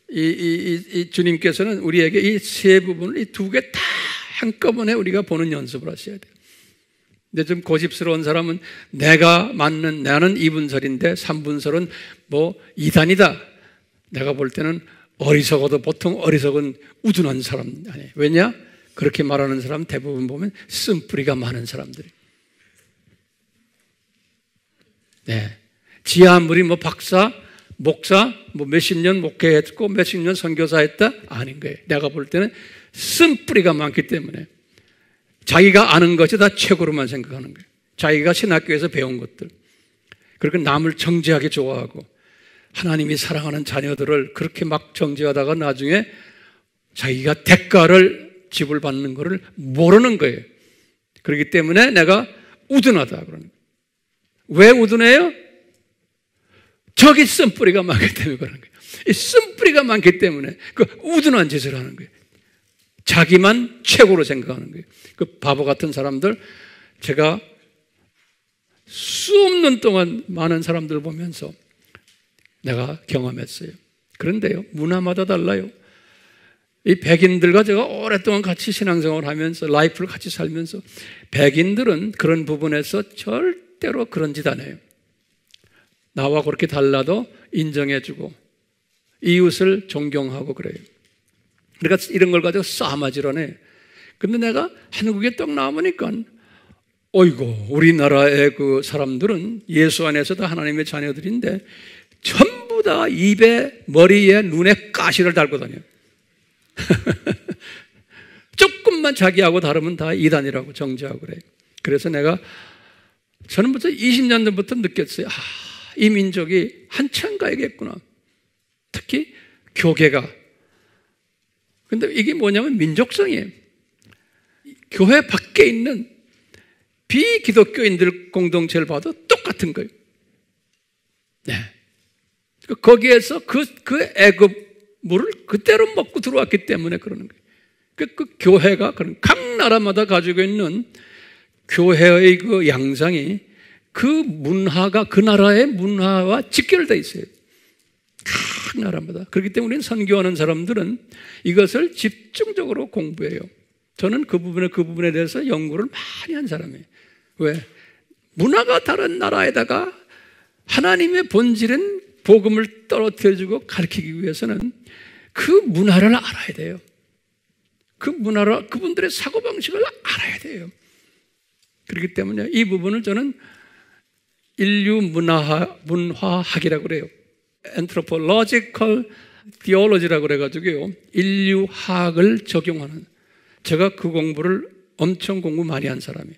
이 주님께서는 우리에게 이 세 부분을 이 두 개 다 한꺼번에 우리가 보는 연습을 하셔야 돼요. 근데 좀 고집스러운 사람은 나는 2분설인데 3분설은 뭐 2단이다. 내가 볼 때는 어리석어도 보통 어리석은 우둔한 사람 아니에요. 왜냐? 그렇게 말하는 사람 대부분 보면 쓴뿌리가 많은 사람들이. 지 아무리 뭐 박사, 목사, 뭐 몇십 년 목회했고 몇십 년 선교사 했다? 아닌 거예요. 내가 볼 때는 쓴뿌리가 많기 때문에 자기가 아는 것이 다 최고로만 생각하는 거예요. 자기가 신학교에서 배운 것들. 그렇게 남을 정죄하게 좋아하고 하나님이 사랑하는 자녀들을 그렇게 막 정죄하다가 나중에 자기가 대가를 지불받는 것을 모르는 거예요. 그렇기 때문에 내가 우둔하다 그러는 거예요. 왜 우둔해요? 저기 쓴뿌리가 많기 때문에 그러는 거예요. 이 쓴뿌리가 많기 때문에 그 우둔한 짓을 하는 거예요. 자기만 최고로 생각하는 거예요. 그 바보 같은 사람들, 제가 수 없는 동안 많은 사람들 보면서 내가 경험했어요. 그런데요, 문화마다 달라요. 이 백인들과 제가 오랫동안 같이 신앙생활을 하면서 라이프를 같이 살면서 백인들은 그런 부분에서 절대로 그런 짓 안 해요. 나와 그렇게 달라도 인정해주고 이웃을 존경하고 그래요. 그러니까 이런 걸 가지고 싸마지러네. 근데 내가 한국에 딱 나오니까 어이고 우리나라의 그 사람들은 예수 안에서도 하나님의 자녀들인데 전부 다 입에 머리에 눈에 가시를 달고 다녀요. 조금만 자기하고 다르면 다 이단이라고 정죄하고 그래요. 그래서 저는 벌써 20년 전부터 느꼈어요. 이 민족이 한참 가야겠구나. 특히 교계가. 근데 이게 뭐냐면 민족성이에요. 교회 밖에 있는 비기독교인들 공동체를 봐도 똑같은 거예요. 거기에서 그 애굽 물을 그대로 먹고 들어왔기 때문에 그러는 거예요. 그 교회가 각 나라마다 가지고 있는 교회의 그 양상이 그 문화가 그 나라의 문화와 직결되어 있어요. 각 나라마다. 그렇기 때문에 우리는 선교하는 사람들은 이것을 집중적으로 공부해요. 저는 그 부분에 대해서 연구를 많이 한 사람이에요. 왜? 문화가 다른 나라에다가 하나님의 본질은 복음을 떨어뜨려주고 가르치기 위해서는 그 문화를 알아야 돼요. 그 문화를, 그분들의 사고방식을 알아야 돼요. 그렇기 때문에 이 부분을 저는 인류 문화학이라고 그래요. Anthropological Theology라고 그래가지고요. 인류학을 적용하는. 제가 그 공부를 엄청 공부 많이 한 사람이에요.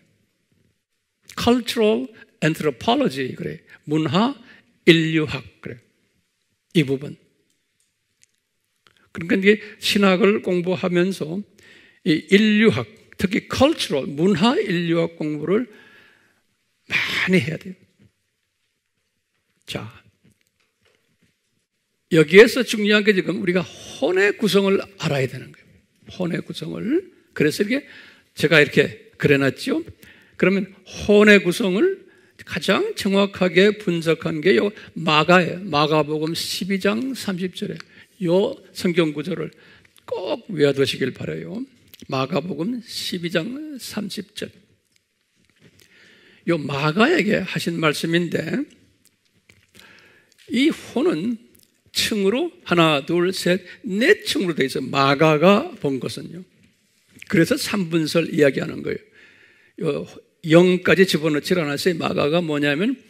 Cultural Anthropology 그래. 문화 인류학 그래. 이 부분. 그러니까 이게 신학을 공부하면서 이 인류학, 특히 cultural 문화 인류학 공부를 많이 해야 돼요. 자, 여기에서 중요한 게 지금 우리가 혼의 구성을 알아야 되는 거예요. 혼의 구성을. 그래서 이렇게 제가 이렇게 그려놨죠. 그러면 혼의 구성을 가장 정확하게 분석한 게 요 마가예요. 마가복음 12장 30절에 요 성경 구절을 꼭 외워두시길 바라요. 마가복음 12장 30절. 요 마가에게 하신 말씀인데 이 혼은 층으로 하나, 둘, 셋, 네 층으로 되어 있어요. 마가가 본 것은요. 그래서 3분설 이야기하는 거예요. 0까지 집어넣지 않았어요. 마가가 뭐냐면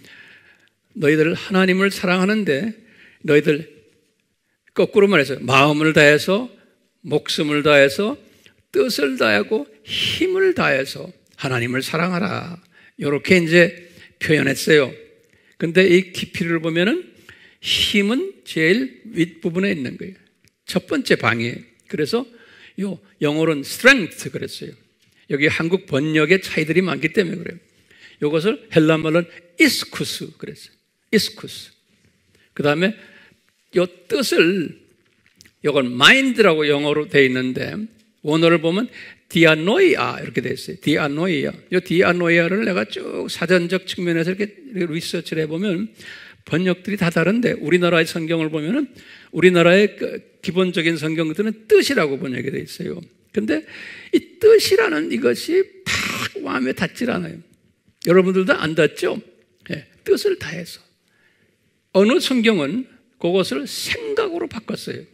너희들 하나님을 사랑하는데 너희들 거꾸로 말해서 마음을 다해서 목숨을 다해서 뜻을 다하고 힘을 다해서 하나님을 사랑하라. 이렇게 이제 표현했어요. 근데 이 깊이를 보면은 힘은 제일 윗부분에 있는 거예요. 첫 번째 방이에요. 그래서 요 영어로는 strength 그랬어요. 여기 한국 번역의 차이들이 많기 때문에 그래요. 이것을 헬라말로는 이스쿠스 그랬어요. 이스쿠스. 그 다음에 요 뜻을 이건 mind라고 영어로 되어 있는데 원어를 보면 디아노이아 이렇게 되어 있어요. 디아노이아. 이 디아노이아를 내가 쭉 사전적 측면에서 이렇게 리서치를 해보면 번역들이 다 다른데 우리나라의 성경을 보면은 우리나라의 기본적인 성경들은 뜻이라고 번역이 되어 있어요. 근데 이 뜻이라는 이것이 딱 마음에 닿질 않아요. 여러분들도 안 닿죠? 네, 뜻을 다해서. 어느 성경은 그것을 생각으로 바꿨어요.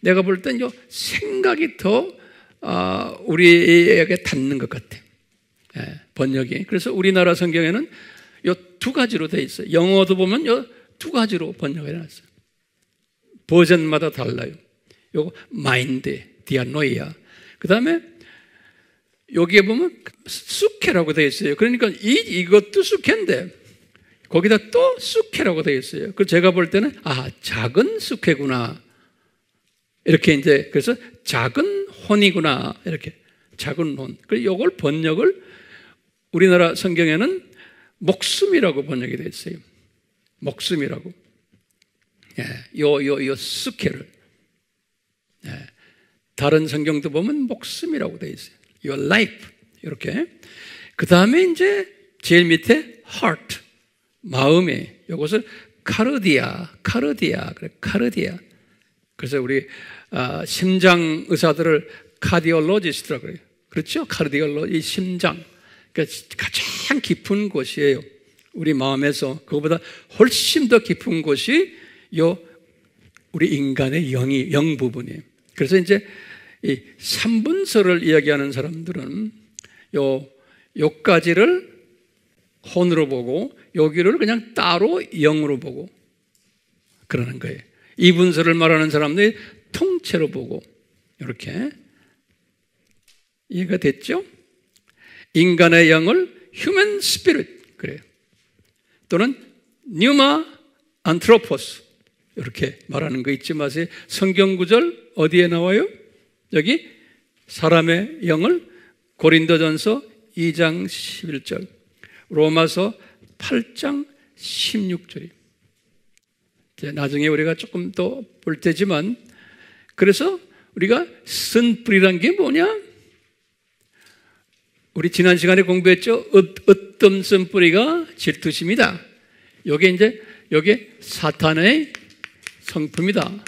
내가 볼 땐 요 생각이 더 우리에게 닿는 것 같아. 네, 번역이. 그래서 우리나라 성경에는 요 두 가지로 되어 있어요. 영어도 보면 요 두 가지로 번역을 해놨어요. 버전마다 달라요. 요거 마인드, 디아노이아. 그 다음에 여기에 보면 수케라고 되어 있어요. 그러니까 이것도 수케인데 거기다 또 수케라고 되어 있어요. 그래서 제가 볼 때는 작은 수케구나. 이렇게 이제 그래서 작은 혼이구나. 이렇게 작은 혼. 그래서 이걸 번역을 우리나라 성경에는 목숨이라고 번역이 되어 있어요. 목숨이라고. 예, 요 수케를. 예. 다른 성경도 보면 목숨이라고 되어 있어요. Your life. 이렇게. 그 다음에 이제 제일 밑에 heart. 마음에. 이것을 카르디아. 그래. 카르디아. 그래서 우리, 심장 의사들을 카디올로지스트라고 그래요. 그렇죠? 카르디올로지, 심장. 그러니까 가장 깊은 곳이에요. 우리 마음에서. 그거보다 훨씬 더 깊은 곳이 우리 인간의 영 부분이에요. 그래서 이제 이 3분설을 이야기하는 사람들은 요까지를 혼으로 보고 여기를 그냥 따로 영으로 보고 그러는 거예요. 2분설을 말하는 사람들이 통째로 보고 이렇게 이해가 됐죠? 인간의 영을 human spirit 그래요. 또는 pneuma anthropos 이렇게 말하는 거 잊지 마세요. 성경 구절 어디에 나와요? 여기 사람의 영을 고린도전서 2장 11절, 로마서 8장 16절이. 나중에 우리가 조금 더 볼 테지만 그래서 우리가 쓴뿌리란 게 뭐냐? 우리 지난 시간에 공부했죠? 으뜸 쓴뿌리가 질투심이다. 요게 사탄의 성품이다.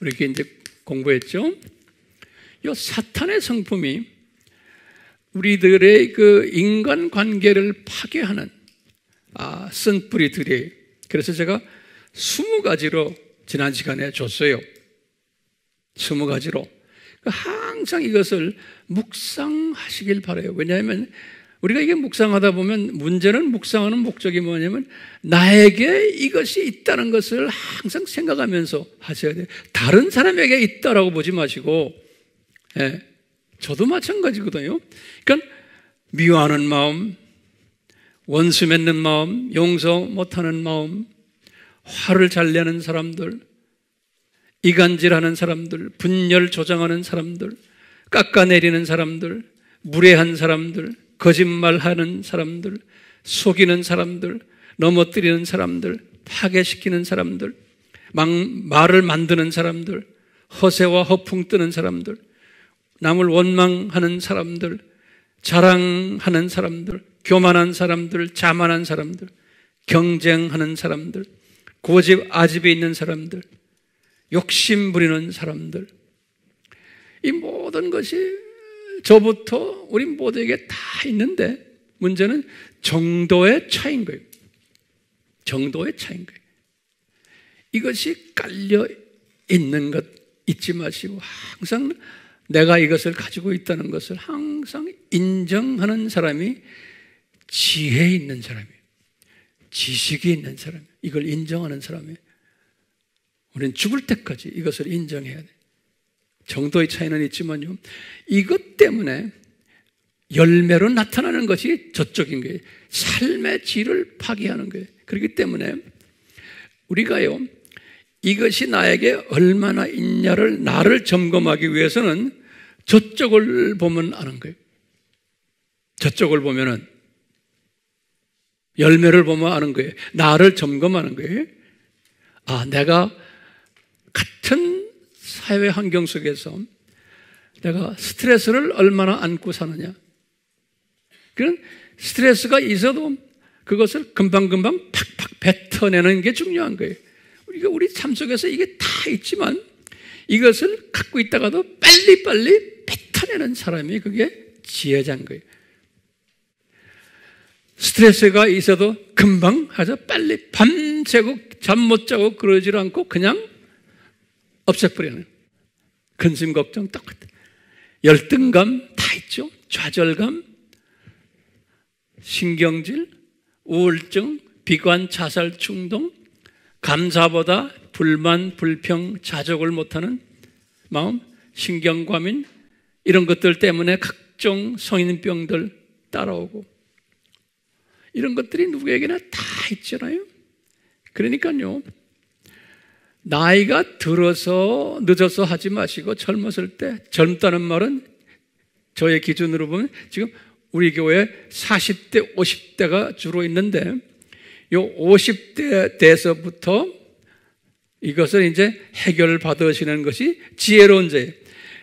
우리 이제 공부했죠? 요 사탄의 성품이 우리들의 그 인간 관계를 파괴하는 쓴뿌리들이, 그래서 제가 20가지로 지난 시간에 줬어요. 20가지로. 항상 이것을 묵상하시길 바라요. 왜냐하면 우리가 이게 묵상하다 보면 문제는, 묵상하는 목적이 뭐냐면 나에게 이것이 있다는 것을 항상 생각하면서 하셔야 돼요. 다른 사람에게 있다라고 보지 마시고, 저도 마찬가지거든요. 그러니까 미워하는 마음, 원수 맺는 마음, 용서 못하는 마음, 화를 잘 내는 사람들, 이간질하는 사람들, 분열 조장하는 사람들, 깎아내리는 사람들, 무례한 사람들, 거짓말하는 사람들, 속이는 사람들, 넘어뜨리는 사람들, 파괴시키는 사람들, 말을 만드는 사람들, 허세와 허풍 뜨는 사람들, 남을 원망하는 사람들, 자랑하는 사람들, 교만한 사람들, 자만한 사람들, 경쟁하는 사람들, 고집 아집에 있는 사람들, 욕심 부리는 사람들, 이 모든 것이 저부터 우리 모두에게 다 있는데 문제는 정도의 차이인 거예요. 정도의 차이인 거예요. 이것이 깔려 있는 것 잊지 마시고 항상 내가 이것을 가지고 있다는 것을 항상 인정하는 사람이 지혜 있는 사람이에요. 지식이 있는 사람이에요. 이걸 인정하는 사람이에요. 우리는 죽을 때까지 이것을 인정해야 돼요. 정도의 차이는 있지만요, 이것 때문에 열매로 나타나는 것이 저쪽인 거예요. 삶의 질을 파괴하는 거예요. 그렇기 때문에 우리가요, 이것이 나에게 얼마나 있냐를 나를 점검하기 위해서는 저쪽을 보면 아는 거예요. 저쪽을 보면은 열매를 보면 아는 거예요. 나를 점검하는 거예요. 내가 같은 사회 환경 속에서 내가 스트레스를 얼마나 안고 사느냐. 그런 스트레스가 있어도 그것을 금방금방 팍팍 뱉어내는 게 중요한 거예요. 우리 삶 속에서 이게 다 있지만 이것을 갖고 있다가도 빨리빨리 뱉어내는 사람이 그게 지혜자인 거예요. 스트레스가 있어도 금방 하자 빨리 밤새고 잠 못 자고 그러지 않고 그냥 없애버리는, 근심 걱정 똑같아. 열등감 다 있죠. 좌절감, 신경질, 우울증, 비관, 자살, 충동, 감사보다 불만, 불평, 자족을 못하는 마음, 신경과민, 이런 것들 때문에 각종 성인병들 따라오고, 이런 것들이 누구에게나 다 있잖아요. 그러니까요, 나이가 들어서 늦어서 하지 마시고 젊었을 때, 젊다는 말은 저의 기준으로 보면 지금 우리 교회 40대, 50대가 주로 있는데 요 50대 돼서부터 이것을 이제 해결받으시는 것이 지혜로운 자예요.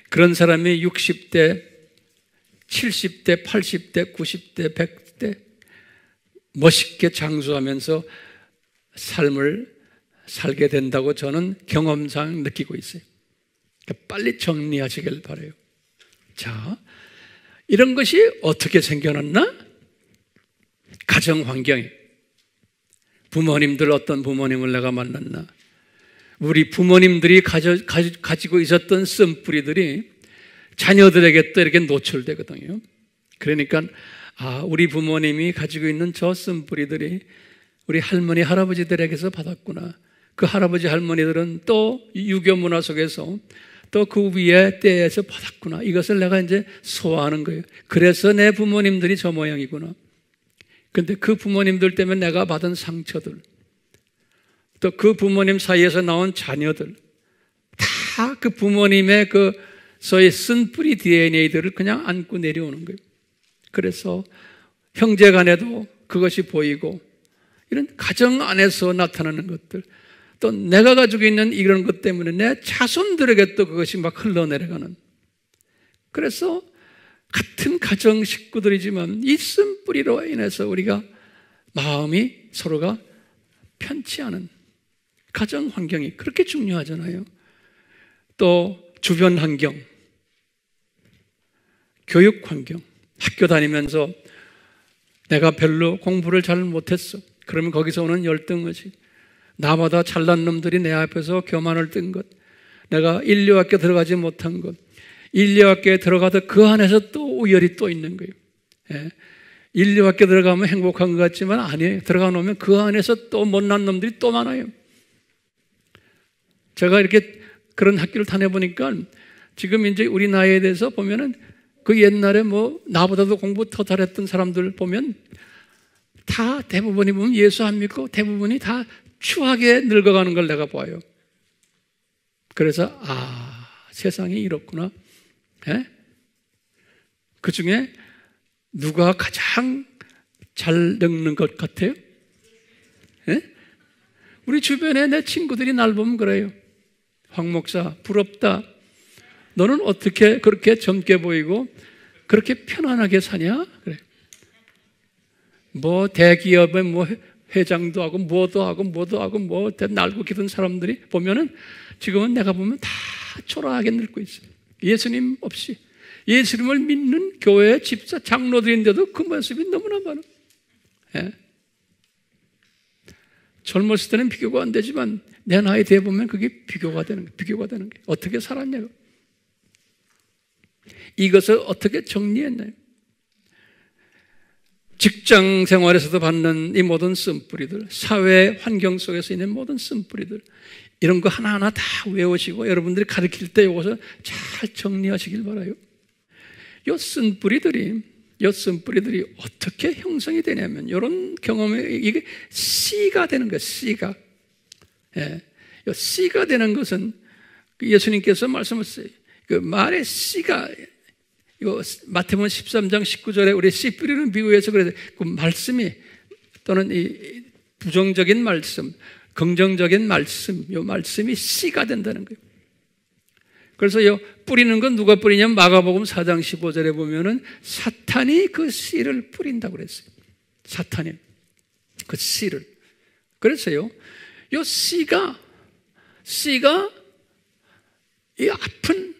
그런 사람이 60대, 70대, 80대, 90대, 100대 멋있게 장수하면서 삶을 살게 된다고 저는 경험상 느끼고 있어요. 그러니까 빨리 정리하시길 바라요. 자, 이런 것이 어떻게 생겨났나? 가정 환경에 부모님들, 어떤 부모님을 내가 만났나? 우리 부모님들이 가지고 있었던 쓴뿌리들이 자녀들에게 또 이렇게 노출되거든요. 그러니까 우리 부모님이 가지고 있는 저 쓴뿌리들이 우리 할머니, 할아버지들에게서 받았구나. 그 할아버지, 할머니들은 또 유교 문화 속에서 또 그 위에 때에서 받았구나. 이것을 내가 이제 소화하는 거예요. 그래서 내 부모님들이 저 모양이구나. 근데 그 부모님들 때문에 내가 받은 상처들, 또 그 부모님 사이에서 나온 자녀들, 다 그 부모님의 그 소위 쓴뿌리 DNA들을 그냥 안고 내려오는 거예요. 그래서 형제 간에도 그것이 보이고, 이런 가정 안에서 나타나는 것들, 또 내가 가지고 있는 이런 것 때문에 내 자손들에게 또 그것이 막 흘러내려가는. 그래서 같은 가정 식구들이지만 이 쓴뿌리로 인해서 우리가 마음이 서로가 편치 않은 가정 환경이 그렇게 중요하잖아요. 또 주변 환경, 교육 환경, 학교 다니면서 내가 별로 공부를 잘 못했어. 그러면 거기서 오는 열등의식, 나보다 잘난 놈들이 내 앞에서 교만을 뜬 것, 내가 인류학교에 들어가지 못한 것, 인류학교에 들어가도 그 안에서 또 우열이 또 있는 거예요. 예. 인류학교에 들어가면 행복한 것 같지만 아니에요. 들어가 놓으면 그 안에서 또 못난 놈들이 또 많아요. 제가 이렇게 그런 학교를 다녀보니까 지금 이제 우리 나이에 대해서 보면은 그 옛날에 뭐 나보다도 공부 더 잘했던 사람들 보면 다 대부분이 보면 예수 안 믿고 대부분이 다 추하게 늙어가는 걸 내가 봐요. 그래서 세상이 이렇구나. 예? 그 중에 누가 가장 잘 늙는 것 같아요? 예? 우리 주변에 내 친구들이 날 보면 그래요. 황 목사 부럽다. 너는 어떻게 그렇게 젊게 보이고 그렇게 편안하게 사냐? 그래. 뭐 대기업에 뭐 회장도 하고 뭐도 하고 뭐 날고 기던 사람들이 보면은 지금은 내가 보면 다 초라하게 늙고 있어요. 예수님 없이 예수님을 믿는 교회 집사 장로들인데도 그 모습이 너무나 많아. 예? 젊었을 때는 비교가 안 되지만 내 나이 돼 보면 그게 비교가 되는 거예요. 어떻게 살았냐고. 이것을 어떻게 정리했나요? 직장 생활에서도 받는 이 모든 쓴뿌리들, 사회 환경 속에서 있는 모든 쓴뿌리들, 이런 거 하나하나 다 외우시고 여러분들이 가르칠 때 이것을 잘 정리하시길 바라요. 이 쓴뿌리들이 어떻게 형성이 되냐면 이런 경험이 이게 씨가 되는 거예요. 씨가. 예. 이 씨가 되는 것은 예수님께서 말씀하셨어요. 그 말의 씨가 이거 마태복음 13장 19절에 우리 씨 뿌리는 비유에서 그래서 그 말씀이 또는 이 부정적인 말씀, 긍정적인 말씀, 이 말씀이 씨가 된다는 거예요. 그래서 이 뿌리는 건 누가 뿌리냐면 마가복음 4장 15절에 보면은 사탄이 그 씨를 뿌린다고 그랬어요. 사탄이 그 씨를. 그래서요, 이 씨가 이 아픈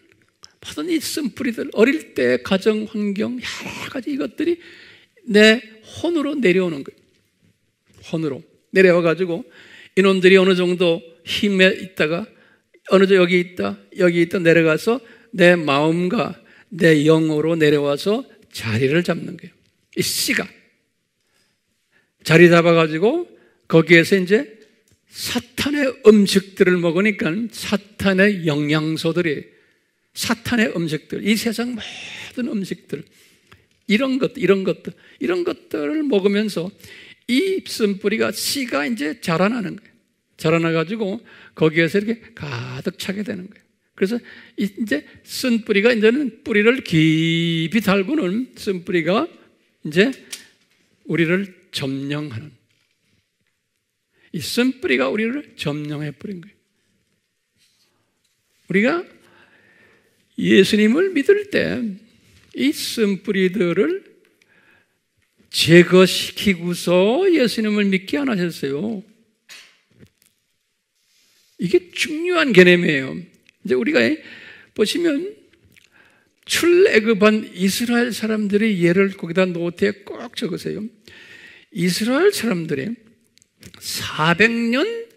모든 이 쓴뿌리들, 어릴 때 가정 환경 여러 가지 이것들이 내 혼으로 내려오는 거예요. 혼으로 내려와가지고 이놈들이 어느 정도 힘에 있다가 어느 정도 여기 있다 내려가서 내 마음과 내 영으로 내려와서 자리를 잡는 거예요. 이 씨가 자리 잡아가지고 거기에서 이제 사탄의 음식들을 먹으니까 사탄의 영양소들이 사탄의 음식들, 이 세상 모든 음식들, 이런 것들을 먹으면서 이 쓴뿌리가 씨가 이제 자라나는 거예요. 자라나가지고 거기에서 이렇게 가득 차게 되는 거예요. 그래서 이제 쓴뿌리가 이제는 뿌리를 깊이 달고는 쓴뿌리가 이제 우리를 점령하는, 이 쓴뿌리가 우리를 점령해 버린 거예요. 우리가 예수님을 믿을 때 이 쓴뿌리들을 제거시키고서 예수님을 믿게 안 하셨어요. 이게 중요한 개념이에요. 이제 우리가 보시면 출애굽한 이스라엘 사람들의 예를 거기다 노트에 꼭 적으세요. 이스라엘 사람들이 400년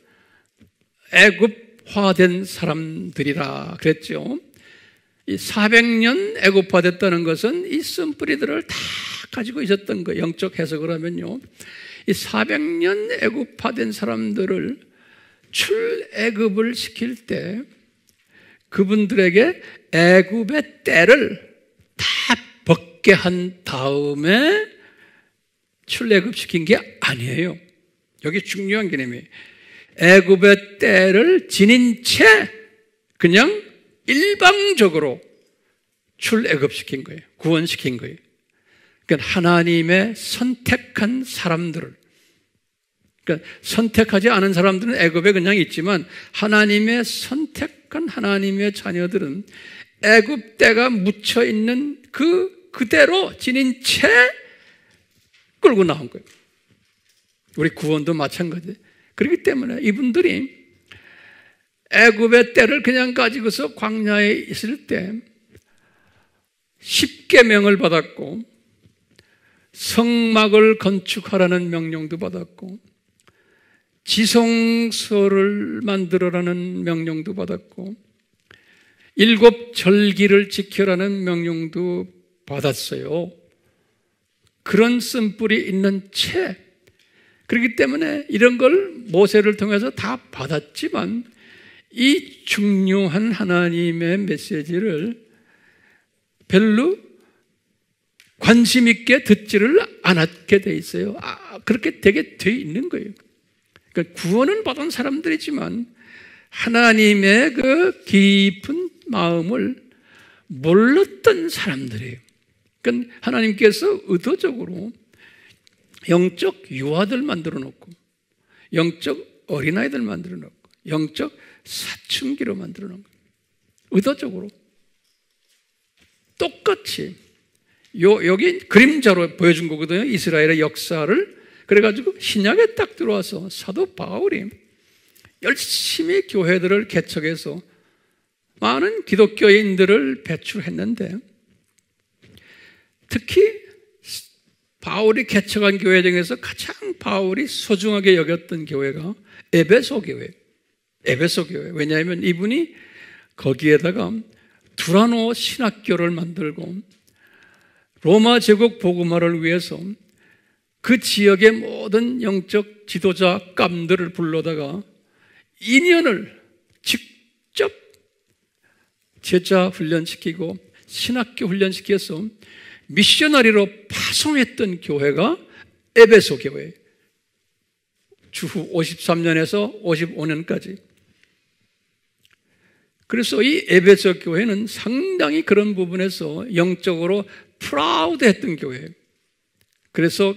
애굽화된 사람들이라 그랬죠. 이 400년 애굽화됐다는 것은 이 쓴뿌리들을 다 가지고 있었던 거예요. 영적 해석을 하면요, 이 400년 애굽화된 사람들을 출애굽을 시킬 때 그분들에게 애굽의 때를 다 벗게 한 다음에 출애굽시킨 게 아니에요. 여기 중요한 개념이에요. 애굽의 때를 지닌 채 그냥 일방적으로 출애굽시킨 거예요. 구원시킨 거예요. 그러니까 하나님의 선택한 사람들을, 그러니까 선택하지 않은 사람들은 애굽에 그냥 있지만 하나님의 선택한 하나님의 자녀들은 애굽 때가 묻혀 있는 그대로 지닌 채 끌고 나온 거예요. 우리 구원도 마찬가지예요. 그렇기 때문에 이분들이 애굽의 때를 그냥 가지고서 광야에 있을 때 십계명을 받았고 성막을 건축하라는 명령도 받았고 지성소를 만들어라는 명령도 받았고 일곱 절기를 지켜라는 명령도 받았어요. 그런 쓴뿌리 있는 채, 그렇기 때문에 이런 걸 모세를 통해서 다 받았지만 이 중요한 하나님의 메시지를 별로 관심 있게 듣지를 않았게 돼 있어요. 그렇게 되게 돼 있는 거예요. 그러니까 구원은 받은 사람들이지만 하나님의 그 깊은 마음을 몰랐던 사람들이에요. 그러니까 하나님께서 의도적으로 영적 유아들 만들어 놓고 영적 어린아이들 만들어 놓고 영적 사춘기로 만들어 놓은 거예요. 의도적으로. 똑같이 여기 그림자로 보여준 거거든요. 이스라엘의 역사를. 그래가지고 신약에 딱 들어와서 사도 바울이 열심히 교회들을 개척해서 많은 기독교인들을 배출했는데 특히 바울이 개척한 교회 중에서 가장 바울이 소중하게 여겼던 교회가 에베소 교회. 에베소 교회. 왜냐하면 이분이 거기에다가 두라노 신학교를 만들고 로마 제국 복음화를 위해서 그 지역의 모든 영적 지도자 감들을 불러다가 2년을 직접 제자 훈련시키고 신학교 훈련시켜서 미셔너리로 파송했던 교회가 에베소 교회. 주후 53년에서 55년까지. 그래서 이 에베소 교회는 상당히 그런 부분에서 영적으로 프라우드했던 교회예요. 그래서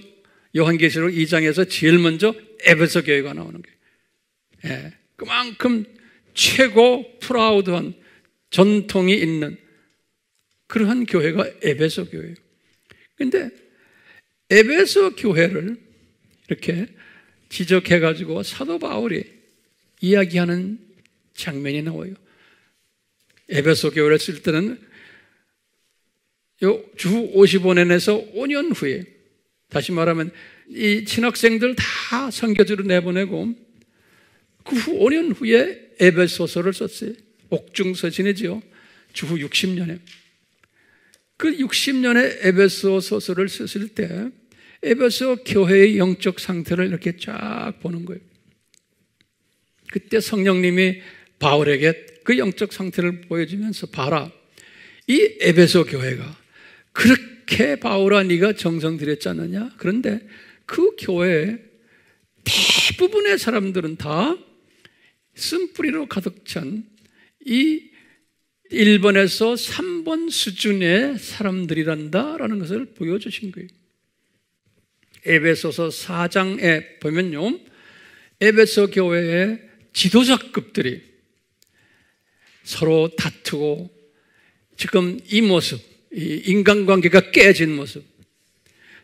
요한계시록 2장에서 제일 먼저 에베소 교회가 나오는 거예요. 예, 그만큼 최고 프라우드한 전통이 있는 그러한 교회가 에베소 교회예요. 그런데 에베소 교회를 이렇게 지적해가지고 사도 바울이 이야기하는 장면이 나와요. 에베소 교회를 쓸 때는 주 55년에서 5년 후에, 다시 말하면 이 신학생들 다 선교지로 내보내고 그 후 5년 후에 에베소서를 썼어요. 옥중서신이죠. 주후 60년에. 그 60년에 에베소서를 썼을 때 에베소 교회의 영적 상태를 이렇게 쫙 보는 거예요. 그때 성령님이 바울에게 그 영적 상태를 보여주면서 봐라. 이 에베소 교회가 그렇게 바울아 네가 정성 들였지 않느냐? 그런데 그 교회에 대부분의 사람들은 다 쓴뿌리로 가득 찬 이 1번에서 3번 수준의 사람들이란다라는 것을 보여주신 거예요. 에베소서 4장에 보면요, 에베소 교회의 지도자급들이 서로 다투고 지금 이 모습, 이 인간관계가 깨진 모습,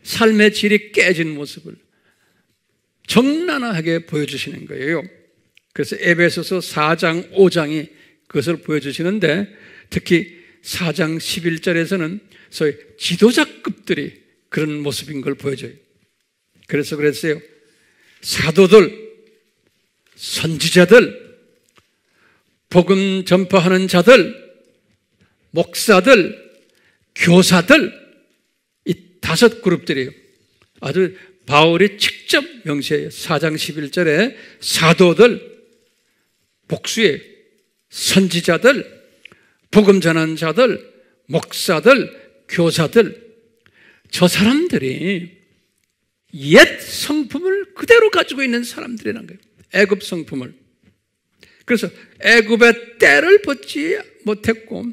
삶의 질이 깨진 모습을 적나라하게 보여주시는 거예요. 그래서 에베소서 4장, 5장이 그것을 보여주시는데 특히 4장 11절에서는 소위 지도자급들이 그런 모습인 걸 보여줘요. 그래서 그랬어요. 사도들, 선지자들, 복음 전파하는 자들, 목사들, 교사들, 이 5 그룹들이에요. 아주 바울이 직접 명시해요. 4장 11절에 사도들, 복수의 선지자들, 복음 전하는 자들, 목사들, 교사들, 저 사람들이 옛 성품을 그대로 가지고 있는 사람들이라는 거예요. 애굽 성품을. 그래서 애굽의 때를 벗지 못했고,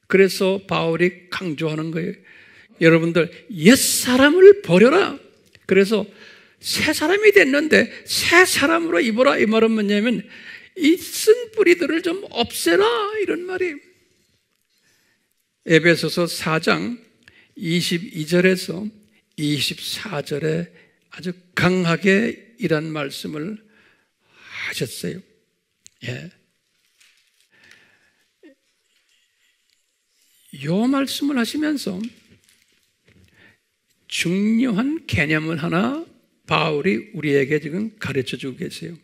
그래서 바울이 강조하는 거예요. 여러분들 옛 사람을 버려라. 그래서 새 사람이 됐는데 새 사람으로 입어라 이 말은 뭐냐면 이 쓴 뿌리들을 좀 없애라 이런 말이에요. 에베소서 4장 22절에서 24절에 아주 강하게 이런 말씀을 하셨어요. 예. 이 말씀을 하시면서 중요한 개념을 하나 바울이 우리에게 지금 가르쳐 주고 계세요.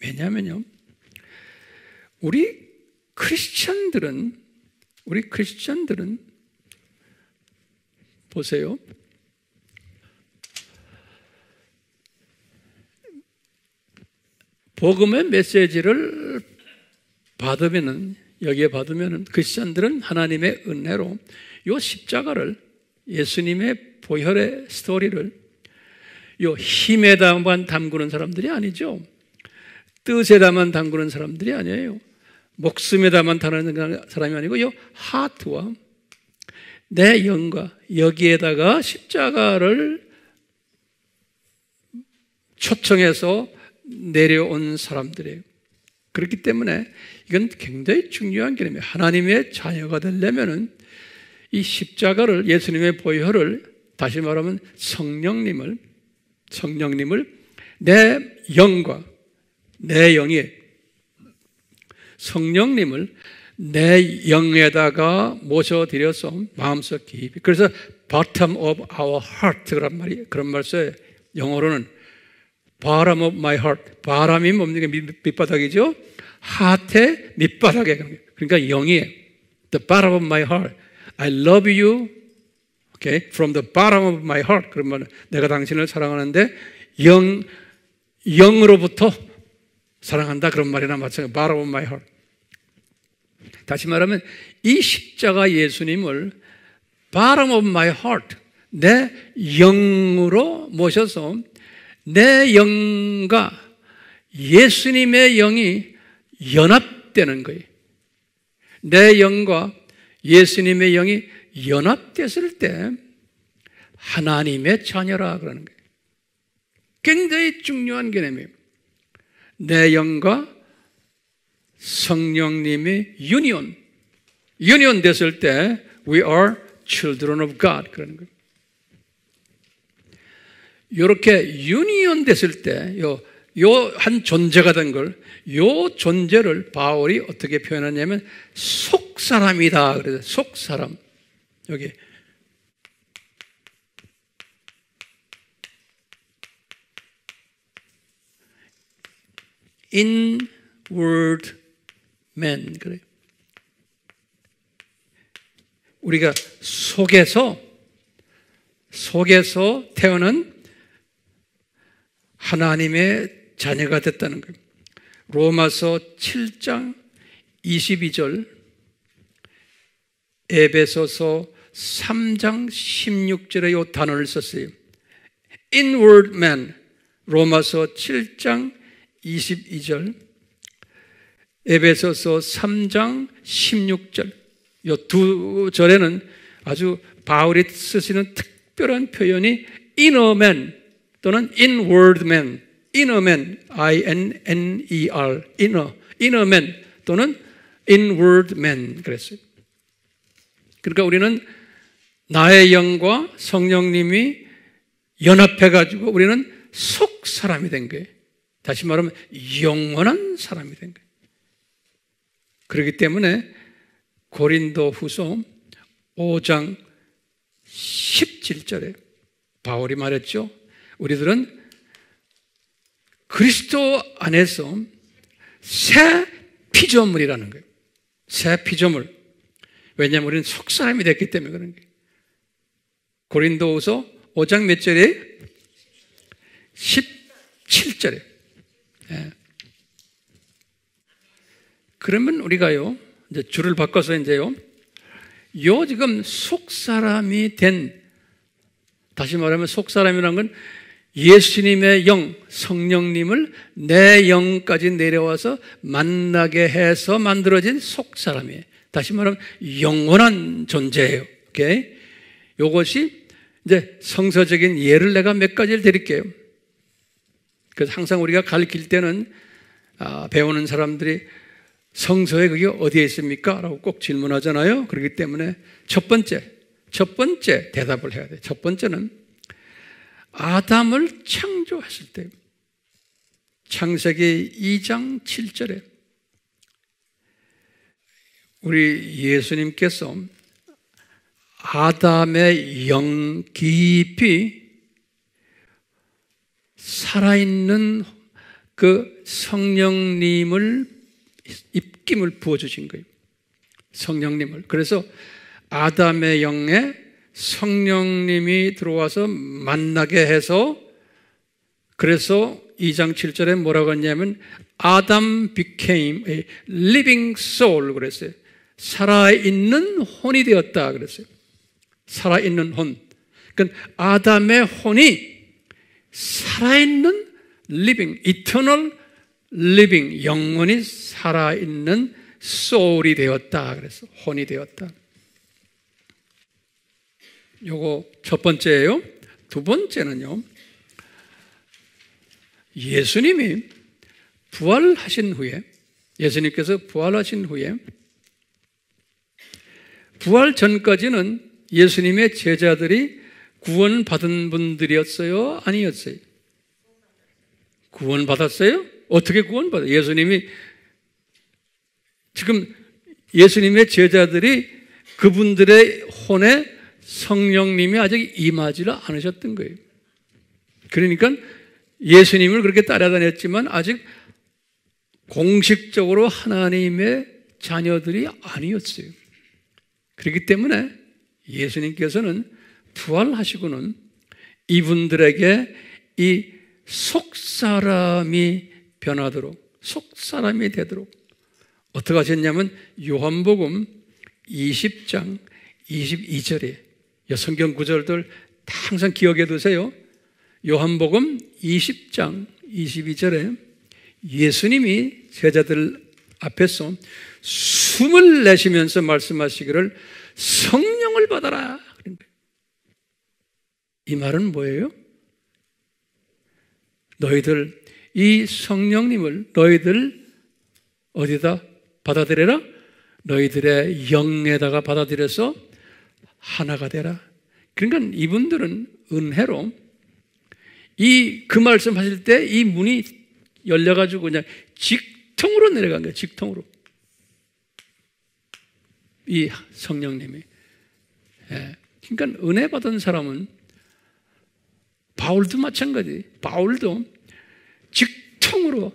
왜냐하면요, 우리 크리스천들은 보세요. 복음의 메시지를 여기에 받으면은 크리스천들은 하나님의 은혜로 요 십자가를, 예수님의 보혈의 스토리를 요 힘에다만 담그는 사람들이 아니죠. 뜻에다만 담그는 사람들이 아니에요. 목숨에다만 담그는 사람이 아니고 요 하트와 내 영과 여기에다가 십자가를 초청해서 내려온 사람들이에요. 그렇기 때문에 이건 굉장히 중요한 개념이에요. 하나님의 자녀가 되려면은 이 십자가를, 예수님의 보혈을, 다시 말하면 성령님을 내 영과 내 영이 성령님을 내 영에다가 모셔드려서 마음속 깊이, 그래서 bottom of our heart 그런 말 써요. 영어로는 bottom of my heart. 바람이 뭡니까? 밑바닥이죠. 하트의 밑바닥에, 그러니까 영이에요. The bottom of my heart. I love you. Okay, from the bottom of my heart. 그러면 내가 당신을 사랑하는데 영으로부터 사랑한다 그런 말이나 마찬가지. bottom of my heart. 다시 말하면 이 십자가 예수님을 bottom of my heart, 내 영으로 모셔서 내 영과 예수님의 영이 연합되는 거예요. 내 영과 예수님의 영이 연합됐을 때 하나님의 자녀라 그러는 거예요. 굉장히 중요한 개념이에요. 내 영과 성령님이 유니온 됐을 때 we are children of God 그러는 거예요. 이렇게 유니온 됐을 때 요 한 존재가 된 걸, 요 존재를 바울이 어떻게 표현하냐면 속사람이다 그래서 속사람. 여기 inward man 그래요. 우리가 속에서 태어난 하나님의 자녀가 됐다는 거예요. 로마서 7장 22절, 에베소서 3장 16절에 이 단어를 썼어요. inward man, 로마서 7장 22절, 에베소서 3장 16절, 이 두 절에는 아주 바울이 쓰시는 특별한 표현이 inner man 또는 inward man, inner man, I-N-N-E-R, inner man 또는 inward man 그랬어요. 그러니까 우리는 나의 영과 성령님이 연합해가지고 우리는 속 사람이 된 거예요. 다시 말하면 영원한 사람이 된 거예요. 그렇기 때문에 고린도후서 5장 17절에 바울이 말했죠. 우리들은 그리스도 안에서 새 피조물이라는 거예요. 새 피조물. 왜냐하면 우리는 속사람이 됐기 때문에 그런 거예요. 고린도후서 5장 몇 절에? 17절에. 예. 그러면 우리가요, 이제 줄을 바꿔서 이제요, 요 지금 속사람이 된, 다시 말하면 속사람이라는 건 예수님의 영, 성령님을 내 영까지 내려와서 만나게 해서 만들어진 속사람이에요. 다시 말하면 영원한 존재예요. 오케이? 요것이 이제 성서적인 예를 내가 몇 가지를 드릴게요. 그래서 항상 우리가 가르칠 때는 배우는 사람들이 성서에 그게 어디에 있습니까? 라고 꼭 질문하잖아요. 그렇기 때문에 첫 번째 대답을 해야 돼요. 첫 번째는 아담을 창조했을 때 창세기 2장 7절에 우리 예수님께서 아담의 영 깊이 살아있는 그 성령님을 입김을 부어주신 거예요. 성령님을. 그래서 아담의 영에 성령님이 들어와서 만나게 해서 그래서 2장 7절에 뭐라고 했냐면 Adam became a living soul 그랬어요. 살아있는 혼이 되었다 그랬어요. 살아있는 혼. 그러니까 아담의 혼이 살아있는 living, eternal living, 영원히 살아있는 soul이 되었다 그래서 혼이 되었다. 요거 첫 번째예요. 두 번째는요. 예수님이 부활하신 후에 예수님께서 부활하신 후에 부활 전까지는 예수님의 제자들이 구원받은 분들이었어요? 아니었어요? 구원받았어요? 어떻게 구원받아요? 예수님이 지금 예수님의 제자들이 그분들의 혼에 성령님이 아직 임하지를 않으셨던 거예요. 그러니까 예수님을 그렇게 따라다녔지만 아직 공식적으로 하나님의 자녀들이 아니었어요. 그렇기 때문에 예수님께서는 부활하시고는 이분들에게 이 속사람이 변하도록 속사람이 되도록 어떻게 하셨냐면 요한복음 20장 22절에 이 성경 구절들 항상 기억해 두세요. 요한복음 20장 22절에 예수님이 제자들 앞에서 숨을 내쉬면서 말씀하시기를 성령을 받아라. 이 말은 뭐예요? 너희들 이 성령님을 너희들 어디다 받아들여라? 너희들의 영에다가 받아들여서 하나가 되라. 그러니까 이분들은 은혜로 그 말씀 하실 때 이 문이 열려가지고 그냥 직통으로 내려간 거예요. 직통으로. 이 성령님이. 예. 그러니까 은혜 받은 사람은 바울도 마찬가지. 바울도 직통으로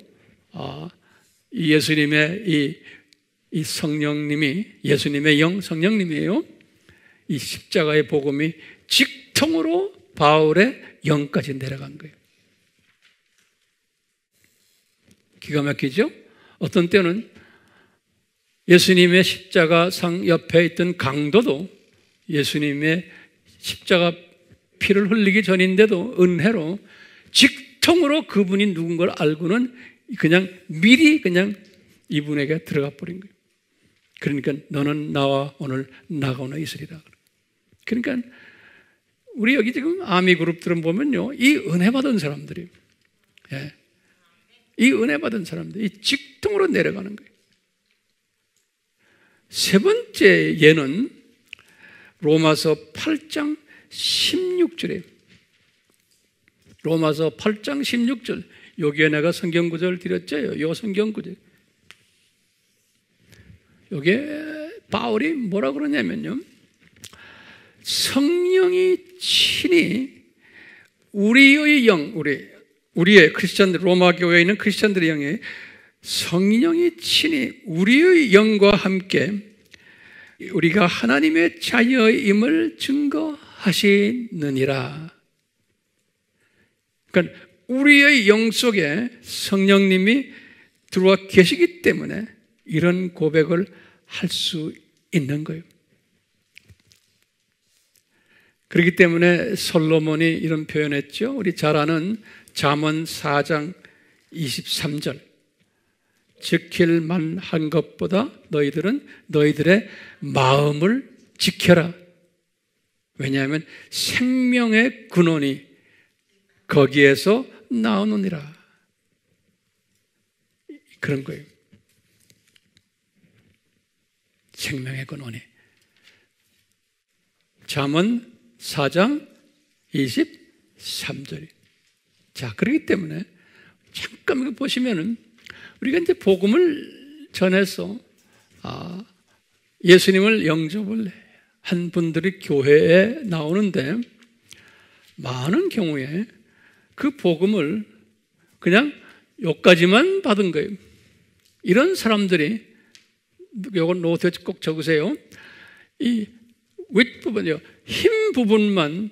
이 예수님의 이 성령님이 예수님의 영 성령님이에요. 이 십자가의 복음이 직통으로 바울의 영까지 내려간 거예요. 기가 막히죠? 어떤 때는 예수님의 십자가 상 옆에 있던 강도도 예수님의 십자가 피를 흘리기 전인데도 은혜로 직통으로 그분이 누군 걸 알고는 그냥 미리 그냥 이분에게 들어가 버린 거예요. 그러니까 너는 나와 오늘 나가오나 있으리라. 그러니까 우리 여기 지금 아미 그룹들은 보면요, 이 은혜 받은 사람들이, 예, 이 은혜 받은 사람들이 직통으로 내려가는 거예요. 세 번째 예는 로마서 8장 16절에 로마서 8장 16절 여기에 내가 성경 구절을 드렸죠. 요 성경 구절 여기에 바울이 뭐라 그러냐면요, 성령이 친히 우리의 영, 우리의 크리스천들, 로마 교회에 있는 크리스천들의 영에 성령이 친히 우리의 영과 함께 우리가 하나님의 자녀임을 증거하시느니라. 그러니까 우리의 영 속에 성령님이 들어와 계시기 때문에 이런 고백을 할 수 있는 거예요. 그렇기 때문에 솔로몬이 이런 표현했죠. 우리 잘 아는 잠언 4장 23절. 지킬 만한 것보다 너희들은 너희들의 마음을 지켜라. 왜냐하면 생명의 근원이 거기에서 나오느니라. 그런 거예요. 생명의 근원이. 잠언 4장 23절. 자, 그렇기 때문에 잠깐 이거 보시면은 우리가 이제 복음을 전해서 예수님을 영접을 한 분들이 교회에 나오는데 많은 경우에 그 복음을 그냥 여기까지만 받은 거예요. 이런 사람들이 이건 노트에 꼭 적으세요. 이 윗부분이요, 힘 부분만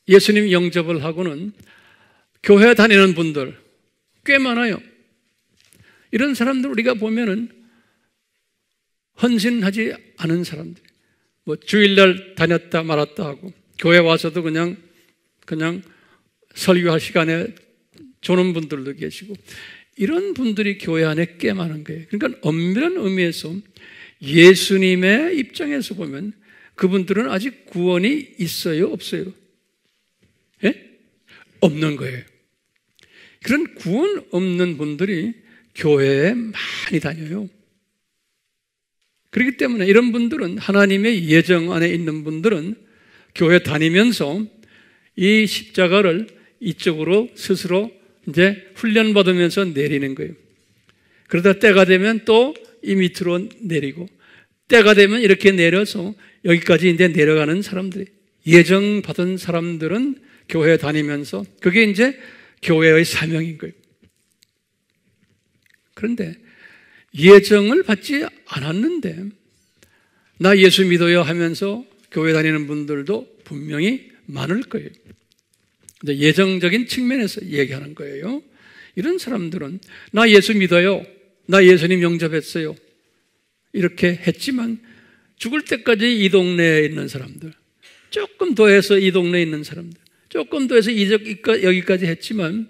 예수님 영접을 하고는 교회 다니는 분들 꽤 많아요. 이런 사람들 우리가 보면은 헌신하지 않은 사람들, 뭐 주일날 다녔다 말았다 하고 교회 와서도 그냥 설교할 시간에 조는 분들도 계시고 이런 분들이 교회 안에 꽤 많은 거예요. 그러니까 엄밀한 의미에서 예수님의 입장에서 보면 그분들은 아직 구원이 있어요, 없어요? 예? 없는 거예요. 그런 구원 없는 분들이 교회에 많이 다녀요. 그렇기 때문에 이런 분들은, 하나님의 예정 안에 있는 분들은 교회 다니면서 이 십자가를 이쪽으로 스스로 이제 훈련받으면서 내리는 거예요. 그러다 때가 되면 또 이 밑으로 내리고, 때가 되면 이렇게 내려서 여기까지 이제 내려가는 사람들이, 예정받은 사람들은 교회 다니면서 그게 이제 교회의 사명인 거예요. 그런데 예정을 받지 않았는데 나 예수 믿어요 하면서 교회 다니는 분들도 분명히 많을 거예요. 예정적인 측면에서 얘기하는 거예요. 이런 사람들은 나 예수 믿어요, 나 예수님 영접했어요 이렇게 했지만 죽을 때까지 이 동네에 있는 사람들, 조금 더 해서 이 동네에 있는 사람들, 조금 더 해서 여기까지 했지만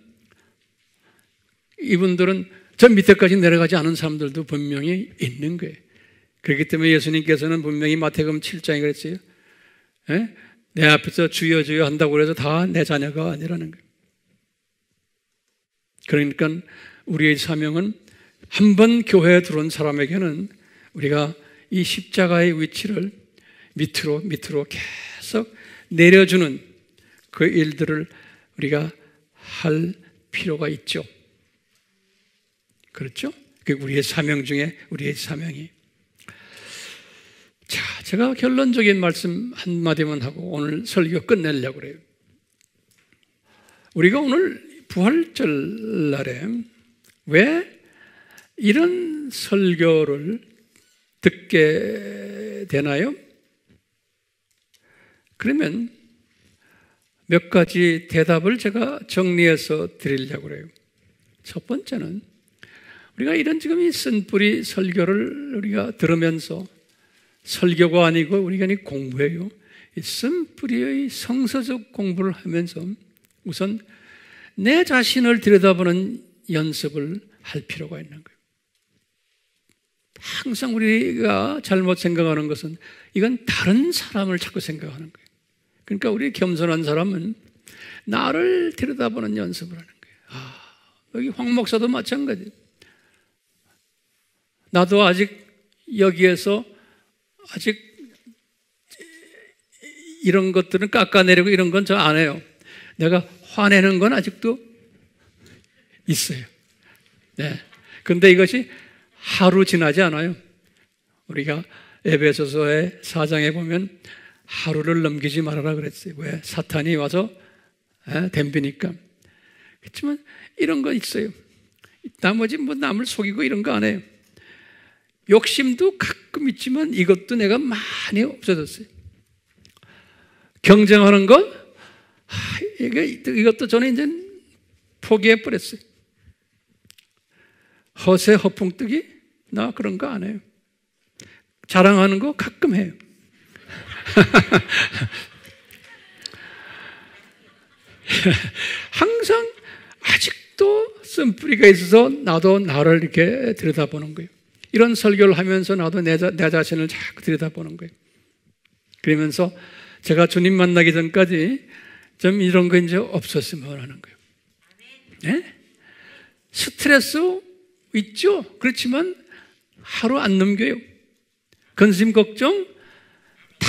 이분들은 저 밑에까지 내려가지 않은 사람들도 분명히 있는 거예요. 그렇기 때문에 예수님께서는 분명히 마태복음 7장에 그랬어요. 예? 내 앞에서 주여 주여 한다고 해서 다 내 자녀가 아니라는 거예요. 그러니까 우리의 사명은 한 번 교회에 들어온 사람에게는 우리가 이 십자가의 위치를 밑으로 계속 내려주는 그 일들을 우리가 할 필요가 있죠. 그렇죠? 그게 우리의 사명 중에 우리의 사명이. 자, 제가 결론적인 말씀 한마디만 하고 오늘 설교 끝내려고 그래요. 우리가 오늘 부활절 날에 왜 이런 설교를 듣게 되나요? 그러면 몇 가지 대답을 제가 정리해서 드리려고 그래요. 첫 번째는 우리가 이런 지금 이 쓴뿌리 설교를 우리가 들으면서, 설교가 아니고 우리가 공부해요. 이 쓴뿌리의 성서적 공부를 하면서 우선 내 자신을 들여다보는 연습을 할 필요가 있는 거예요. 항상 우리가 잘못 생각하는 것은 이건 다른 사람을 자꾸 생각하는 거예요. 그러니까 우리 겸손한 사람은 나를 들여다보는 연습을 하는 거예요. 여기 황 목사도 마찬가지예요. 나도 아직 여기에서 아직 이런 것들은 깎아내리고 이런 건 저 안 해요. 내가 화내는 건 아직도 있어요. 네. 근데 이것이 하루 지나지 않아요. 우리가 에베소서의 4장에 보면 하루를 넘기지 말아라 그랬어요. 왜? 사탄이 와서 덤비니까. 그렇지만 이런 거 있어요. 나머지 뭐 남을 속이고 이런 거 안 해요. 욕심도 가끔 있지만 이것도 내가 많이 없어졌어요. 경쟁하는 것, 이것도 저는 이제 포기해버렸어요. 허세 허풍뜨기, 나 그런 거 안 해요. 자랑하는 거 가끔 해요. 항상 아직도 쓴뿌리가 있어서 나도 나를 이렇게 들여다보는 거예요. 이런 설교를 하면서 나도 내 자신을 자꾸 들여다보는 거예요. 그러면서 제가 주님 만나기 전까지 좀 이런 거 이제 없었으면 하는 거예요. 네? 스트레스 있죠? 그렇지만 하루 안 넘겨요. 근심, 걱정 다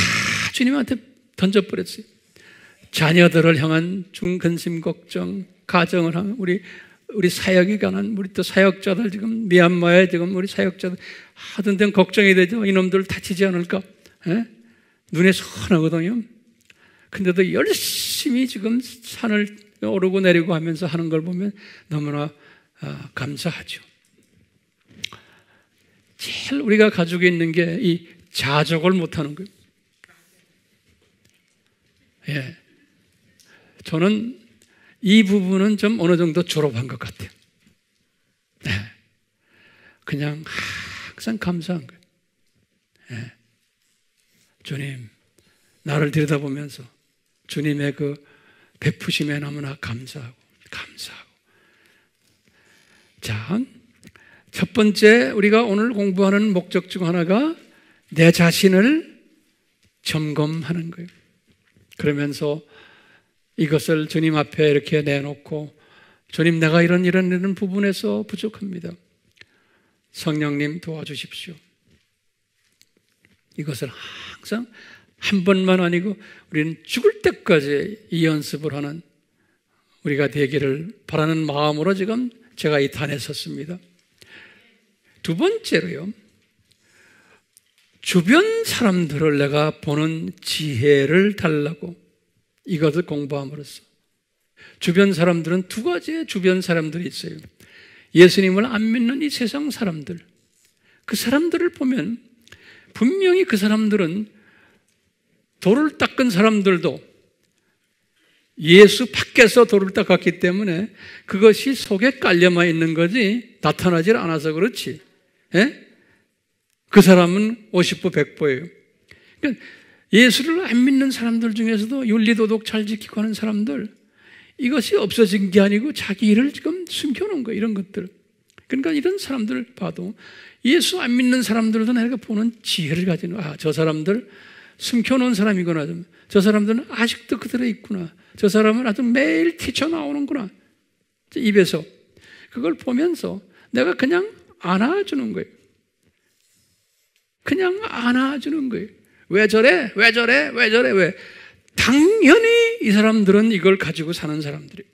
주님한테 던져버렸어요. 자녀들을 향한 근심, 걱정, 가정을 향한 우리 사역에 관한 우리 또 사역자들 지금 미얀마에 지금 우리 사역자들 하던 데는 걱정이 되죠. 이놈들 다치지 않을까? 예? 눈에 선하거든요. 근데도 열심히 지금 산을 오르고 내리고 하면서 하는 걸 보면 너무나 감사하죠. 제일 우리가 가지고 있는 게 이 자족을 못하는 거예요. 예. 저는 이 부분은 좀 어느 정도 졸업한 것 같아요. 네. 그냥 항상 감사한 거예요. 네. 주님, 나를 들여다보면서 주님의 그 베푸심에 너무나 감사하고. 자, 첫 번째 우리가 오늘 공부하는 목적 중 하나가 내 자신을 점검하는 거예요. 그러면서 이것을 주님 앞에 이렇게 내놓고 주님, 내가 이런 부분에서 부족합니다. 성령님 도와주십시오. 이것을 항상 한 번만 아니고 우리는 죽을 때까지 이 연습을 하는 우리가 되기를 바라는 마음으로 지금 제가 이 단에 섰습니다. 두 번째로요, 주변 사람들을 내가 보는 지혜를 달라고 이것을 공부함으로써. 주변 사람들은 두 가지의 주변 사람들이 있어요. 예수님을 안 믿는 이 세상 사람들, 그 사람들을 보면 분명히 그 사람들은 돌을 닦은 사람들도 예수 밖에서 돌을 닦았기 때문에 그것이 속에 깔려만 있는 거지 나타나질 않아서 그렇지. 예? 그 사람은 50부 100부예요. 그러니까 예수를 안 믿는 사람들 중에서도 윤리도덕 잘 지키고 하는 사람들, 이것이 없어진 게 아니고 자기 일을 지금 숨겨놓은 거예요. 이런 것들. 그러니까 이런 사람들을 봐도 예수 안 믿는 사람들도 내가 보는 지혜를 가지는, 저 사람들 숨겨놓은 사람이구나. 저 사람들은 아직도 그대로 있구나. 저 사람은 아주 매일 튀쳐나오는구나. 입에서. 그걸 보면서 내가 그냥 안아주는 거예요. 그냥 안아주는 거예요. 왜 저래? 왜? 당연히 이 사람들은 이걸 가지고 사는 사람들이에요.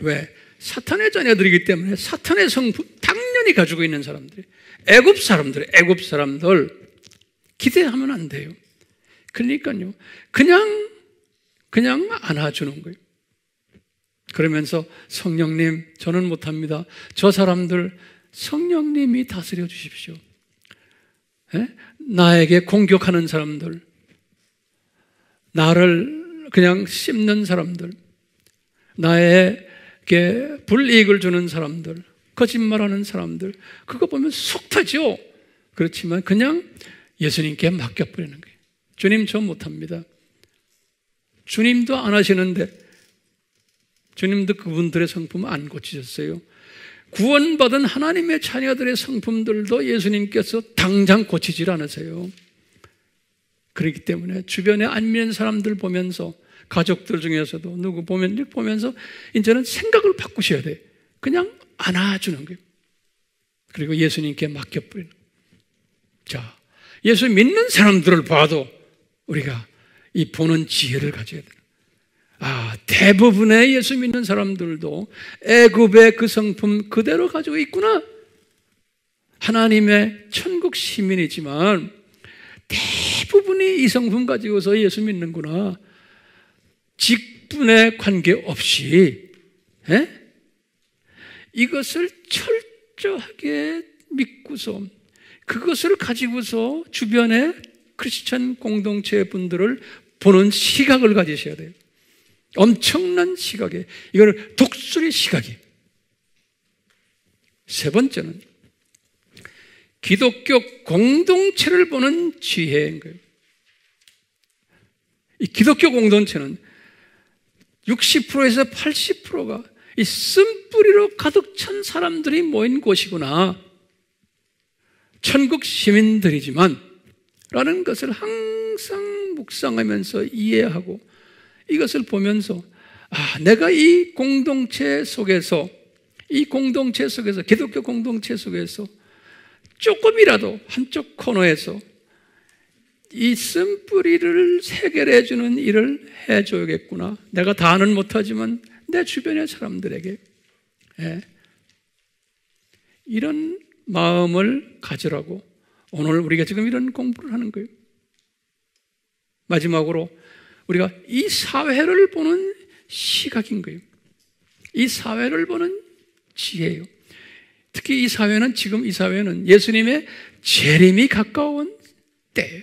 왜? 사탄의 자녀들이기 때문에 사탄의 성품 당연히 가지고 있는 사람들이에요. 애굽 사람들 기대하면 안 돼요. 그러니까요, 그냥 안아주는 거예요. 그러면서 성령님, 저는 못합니다. 저 사람들 성령님이 다스려 주십시오. 예? 나에게 공격하는 사람들, 나를 그냥 씹는 사람들, 나에게 불이익을 주는 사람들, 거짓말하는 사람들, 그거 보면 속 타죠. 그렇지만 그냥 예수님께 맡겨버리는 거예요. 주님, 저 못합니다. 주님도 안 하시는데, 주님도 그분들의 성품 안 고치셨어요. 구원받은 하나님의 자녀들의 성품들도 예수님께서 당장 고치질 않으세요. 그렇기 때문에 주변에 안 믿는 사람들 보면서, 가족들 중에서도 누구 보면서 이제는 생각을 바꾸셔야 돼요. 그냥 안아주는 거예요. 그리고 예수님께 맡겨버리는 거예요. 자, 예수 믿는 사람들을 봐도 우리가 이 보는 지혜를 가져야 돼요. 대부분의 예수 믿는 사람들도 애굽의 그 성품 그대로 가지고 있구나. 하나님의 천국 시민이지만 대부분이 이 성품 가지고서 예수 믿는구나. 직분에 관계없이 이것을 철저하게 믿고서 그것을 가지고서 주변의 크리스천 공동체 분들을 보는 시각을 가지셔야 돼요. 엄청난 시각에, 이거는 독수리 시각이에요. 세 번째는 기독교 공동체를 보는 지혜인 거예요. 이 기독교 공동체는 60%에서 80%가 이 쓴뿌리로 가득 찬 사람들이 모인 곳이구나. 천국 시민들이지만 라는 것을 항상 항상 묵상하면서 이해하고 이것을 보면서 내가 이 공동체 속에서 기독교 공동체 속에서 조금이라도 한쪽 코너에서 이 쓴뿌리를 해결해 주는 일을 해줘야겠구나. 내가 다는 못하지만 내 주변의 사람들에게 이런 마음을 가지라고 오늘 우리가 지금 이런 공부를 하는 거예요. 마지막으로 우리가 이 사회를 보는 시각인 거예요. 이 사회를 보는 지혜예요. 특히 이 사회는 예수님의 재림이 가까운 때예요.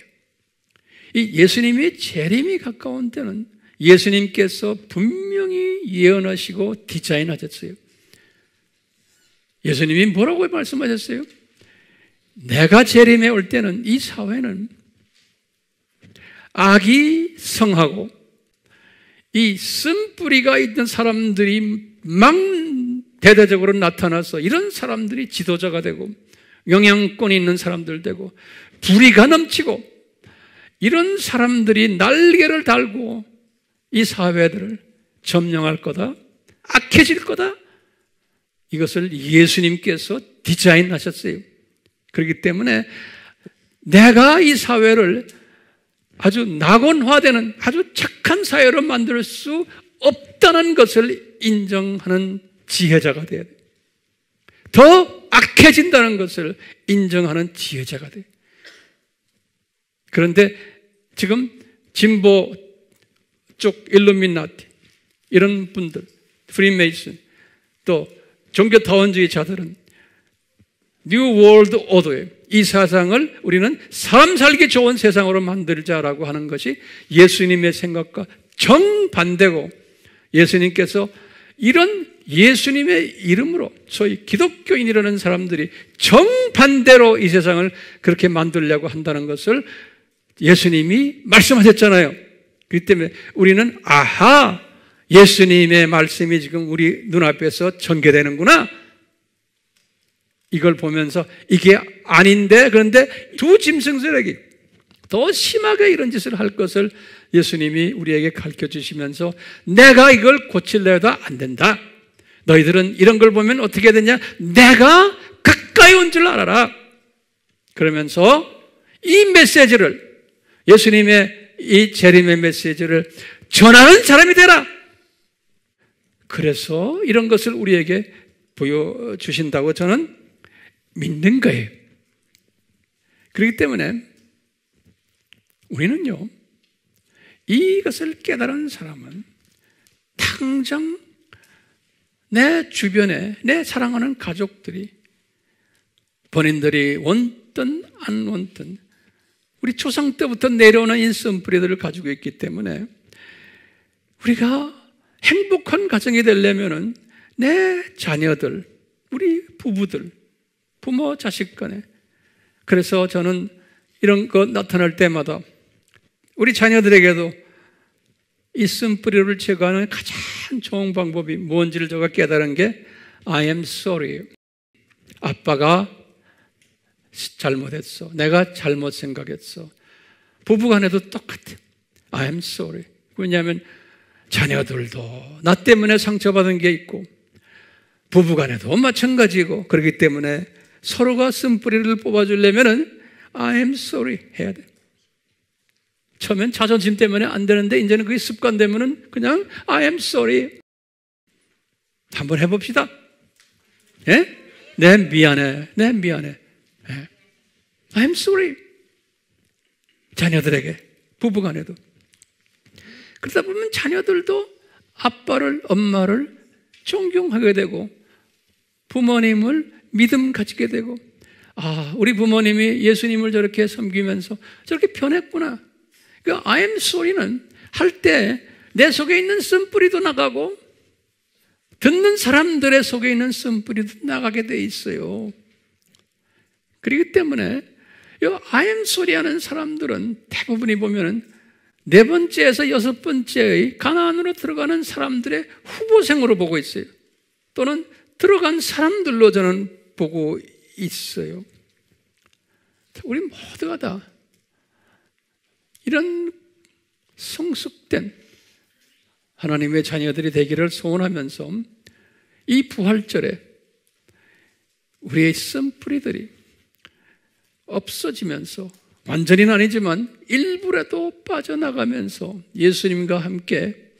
이 예수님의 재림이 가까운 때는 예수님께서 분명히 예언하시고 디자인하셨어요. 예수님이 뭐라고 말씀하셨어요? 내가 재림에 올 때는 이 사회는 악이 성하고 이 쓴뿌리가 있는 사람들이 막 대대적으로 나타나서 이런 사람들이 지도자가 되고 영향권이 있는 사람들 되고 불의가 넘치고 이런 사람들이 날개를 달고 이 사회들을 점령할 거다, 악해질 거다. 이것을 예수님께서 디자인하셨어요. 그렇기 때문에 내가 이 사회를 아주 낙원화되는 아주 착한 사회로 만들 수 없다는 것을 인정하는 지혜자가 돼야 돼요. 더 악해진다는 것을 인정하는 지혜자가 돼요. 그런데 지금 진보 쪽 일루미나티 이런 분들, 프리메이슨 또 종교타원주의자들은 뉴 월드 오더예요. 이 세상을 우리는 사람 살기 좋은 세상으로 만들자라고 하는 것이 예수님의 생각과 정반대고 예수님께서 이런 예수님의 이름으로 소위 기독교인이라는 사람들이 정반대로 이 세상을 그렇게 만들려고 한다는 것을 예수님이 말씀하셨잖아요. 그렇기 때문에 우리는 예수님의 말씀이 지금 우리 눈앞에서 전개되는구나. 이걸 보면서 이게 아닌데 그런데 두 짐승들에게 더 심하게 이런 짓을 할 것을 예수님이 우리에게 가르쳐 주시면서 내가 이걸 고치려 해도 안 된다. 너희들은 이런 걸 보면 어떻게 되냐? 내가 가까이 온 줄 알아라. 그러면서 이 메시지를 예수님의 이 재림의 메시지를 전하는 사람이 되라. 그래서 이런 것을 우리에게 보여주신다고 저는 믿는 거예요. 그렇기 때문에 우리는요, 이것을 깨달은 사람은 당장 내 주변에 내 사랑하는 가족들이 본인들이 원든 안 원든 우리 조상 때부터 내려오는 인선뿌리들을 가지고 있기 때문에 우리가 행복한 가정이 되려면은 내 자녀들, 우리 부부들, 부모 자식 간에 그래서 저는 이런 거 나타날 때마다 우리 자녀들에게도 이 쓴뿌리를 제거하는 가장 좋은 방법이 뭔지를 제가 깨달은 게 I am sorry. 아빠가 잘못했어. 내가 잘못 생각했어. 부부간에도 똑같아요. I am sorry. 왜냐하면 자녀들도 나 때문에 상처받은 게 있고 부부간에도 마찬가지고 그렇기 때문에 서로가 쓴뿌리를 뽑아주려면 I am sorry 해야 돼. 처음엔 자존심 때문에 안 되는데 이제는 그게 습관되면 그냥 I am sorry. 한번 해봅시다. 예? 내 미안해. 예. I am sorry. 자녀들에게, 부부간에도. 그러다 보면 자녀들도 아빠를, 엄마를 존경하게 되고 부모님을 믿음 가지게 되고 우리 부모님이 예수님을 저렇게 섬기면서 저렇게 변했구나. 그 I am sorry는 할 때 내 속에 있는 쓴뿌리도 나가고 듣는 사람들의 속에 있는 쓴뿌리도 나가게 돼 있어요. 그렇기 때문에 이 I am sorry 하는 사람들은 대부분이 보면은 네 번째에서 여섯 번째의 가나안으로 들어가는 사람들의 후보생으로 보고 있어요. 또는 들어간 사람들로 저는 보고 있어요. 우리 모두가 다 이런 성숙된 하나님의 자녀들이 되기를 소원하면서 이 부활절에 우리의 쓴뿌리들이 없어지면서, 완전히는 아니지만 일부라도 빠져나가면서 예수님과 함께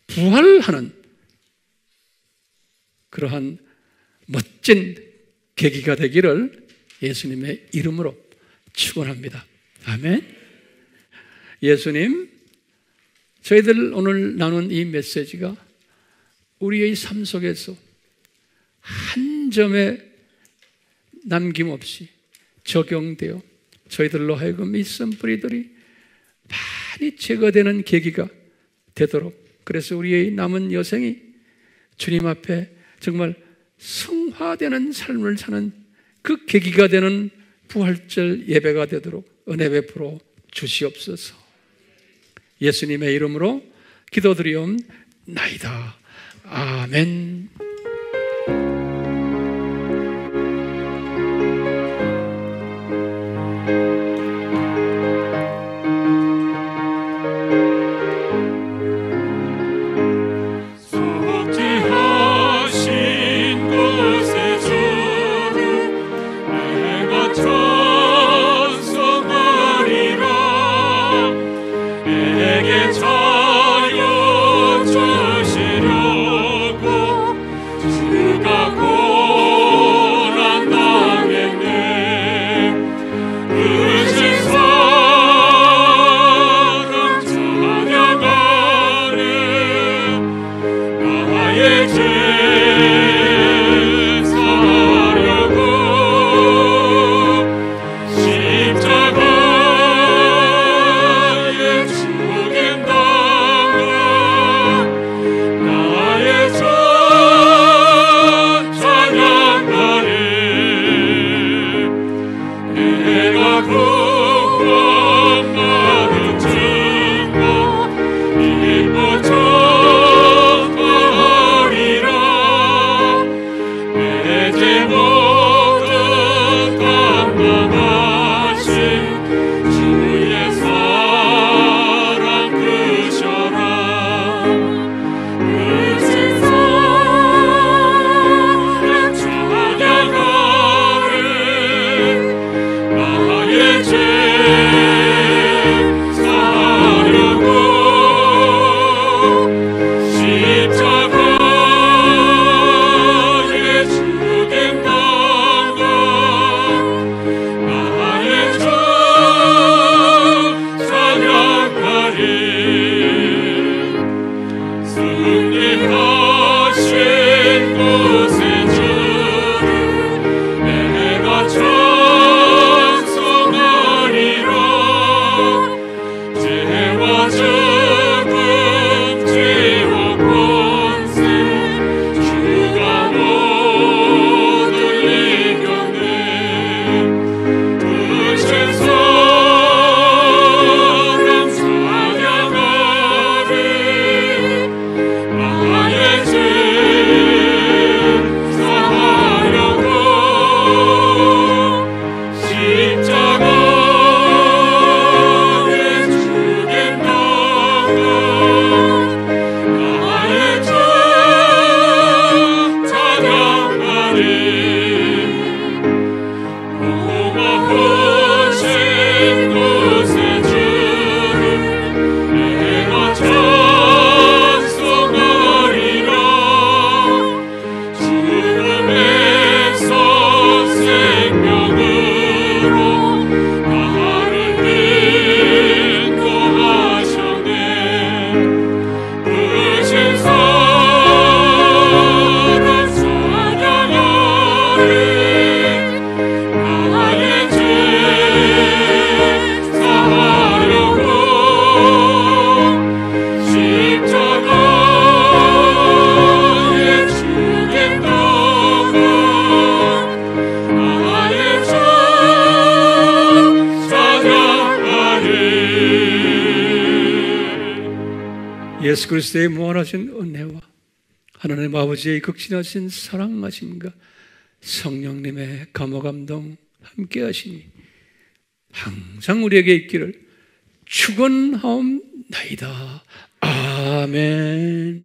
부활하는 그러한 멋진 계기가 되기를 예수님의 이름으로 축원합니다. 아멘. 예수님, 저희들 오늘 나눈 이 메시지가 우리의 삶 속에서 한 점에 남김없이 적용되어 저희들로 하여금 이 쓴뿌리들이 많이 제거되는 계기가 되도록, 그래서 우리의 남은 여생이 주님 앞에 정말 성화되는 삶을 사는 그 계기가 되는 부활절 예배가 되도록 은혜 베풀어 주시옵소서. 예수님의 이름으로 기도드리옵나이다. 아멘. 예수 그리스도의 무한하신 은혜와 하나님 아버지의 극진하신 사랑하심과 성령님의 감화 감동 함께 하시니 항상 우리에게 있기를 축원하옵나이다. 아멘.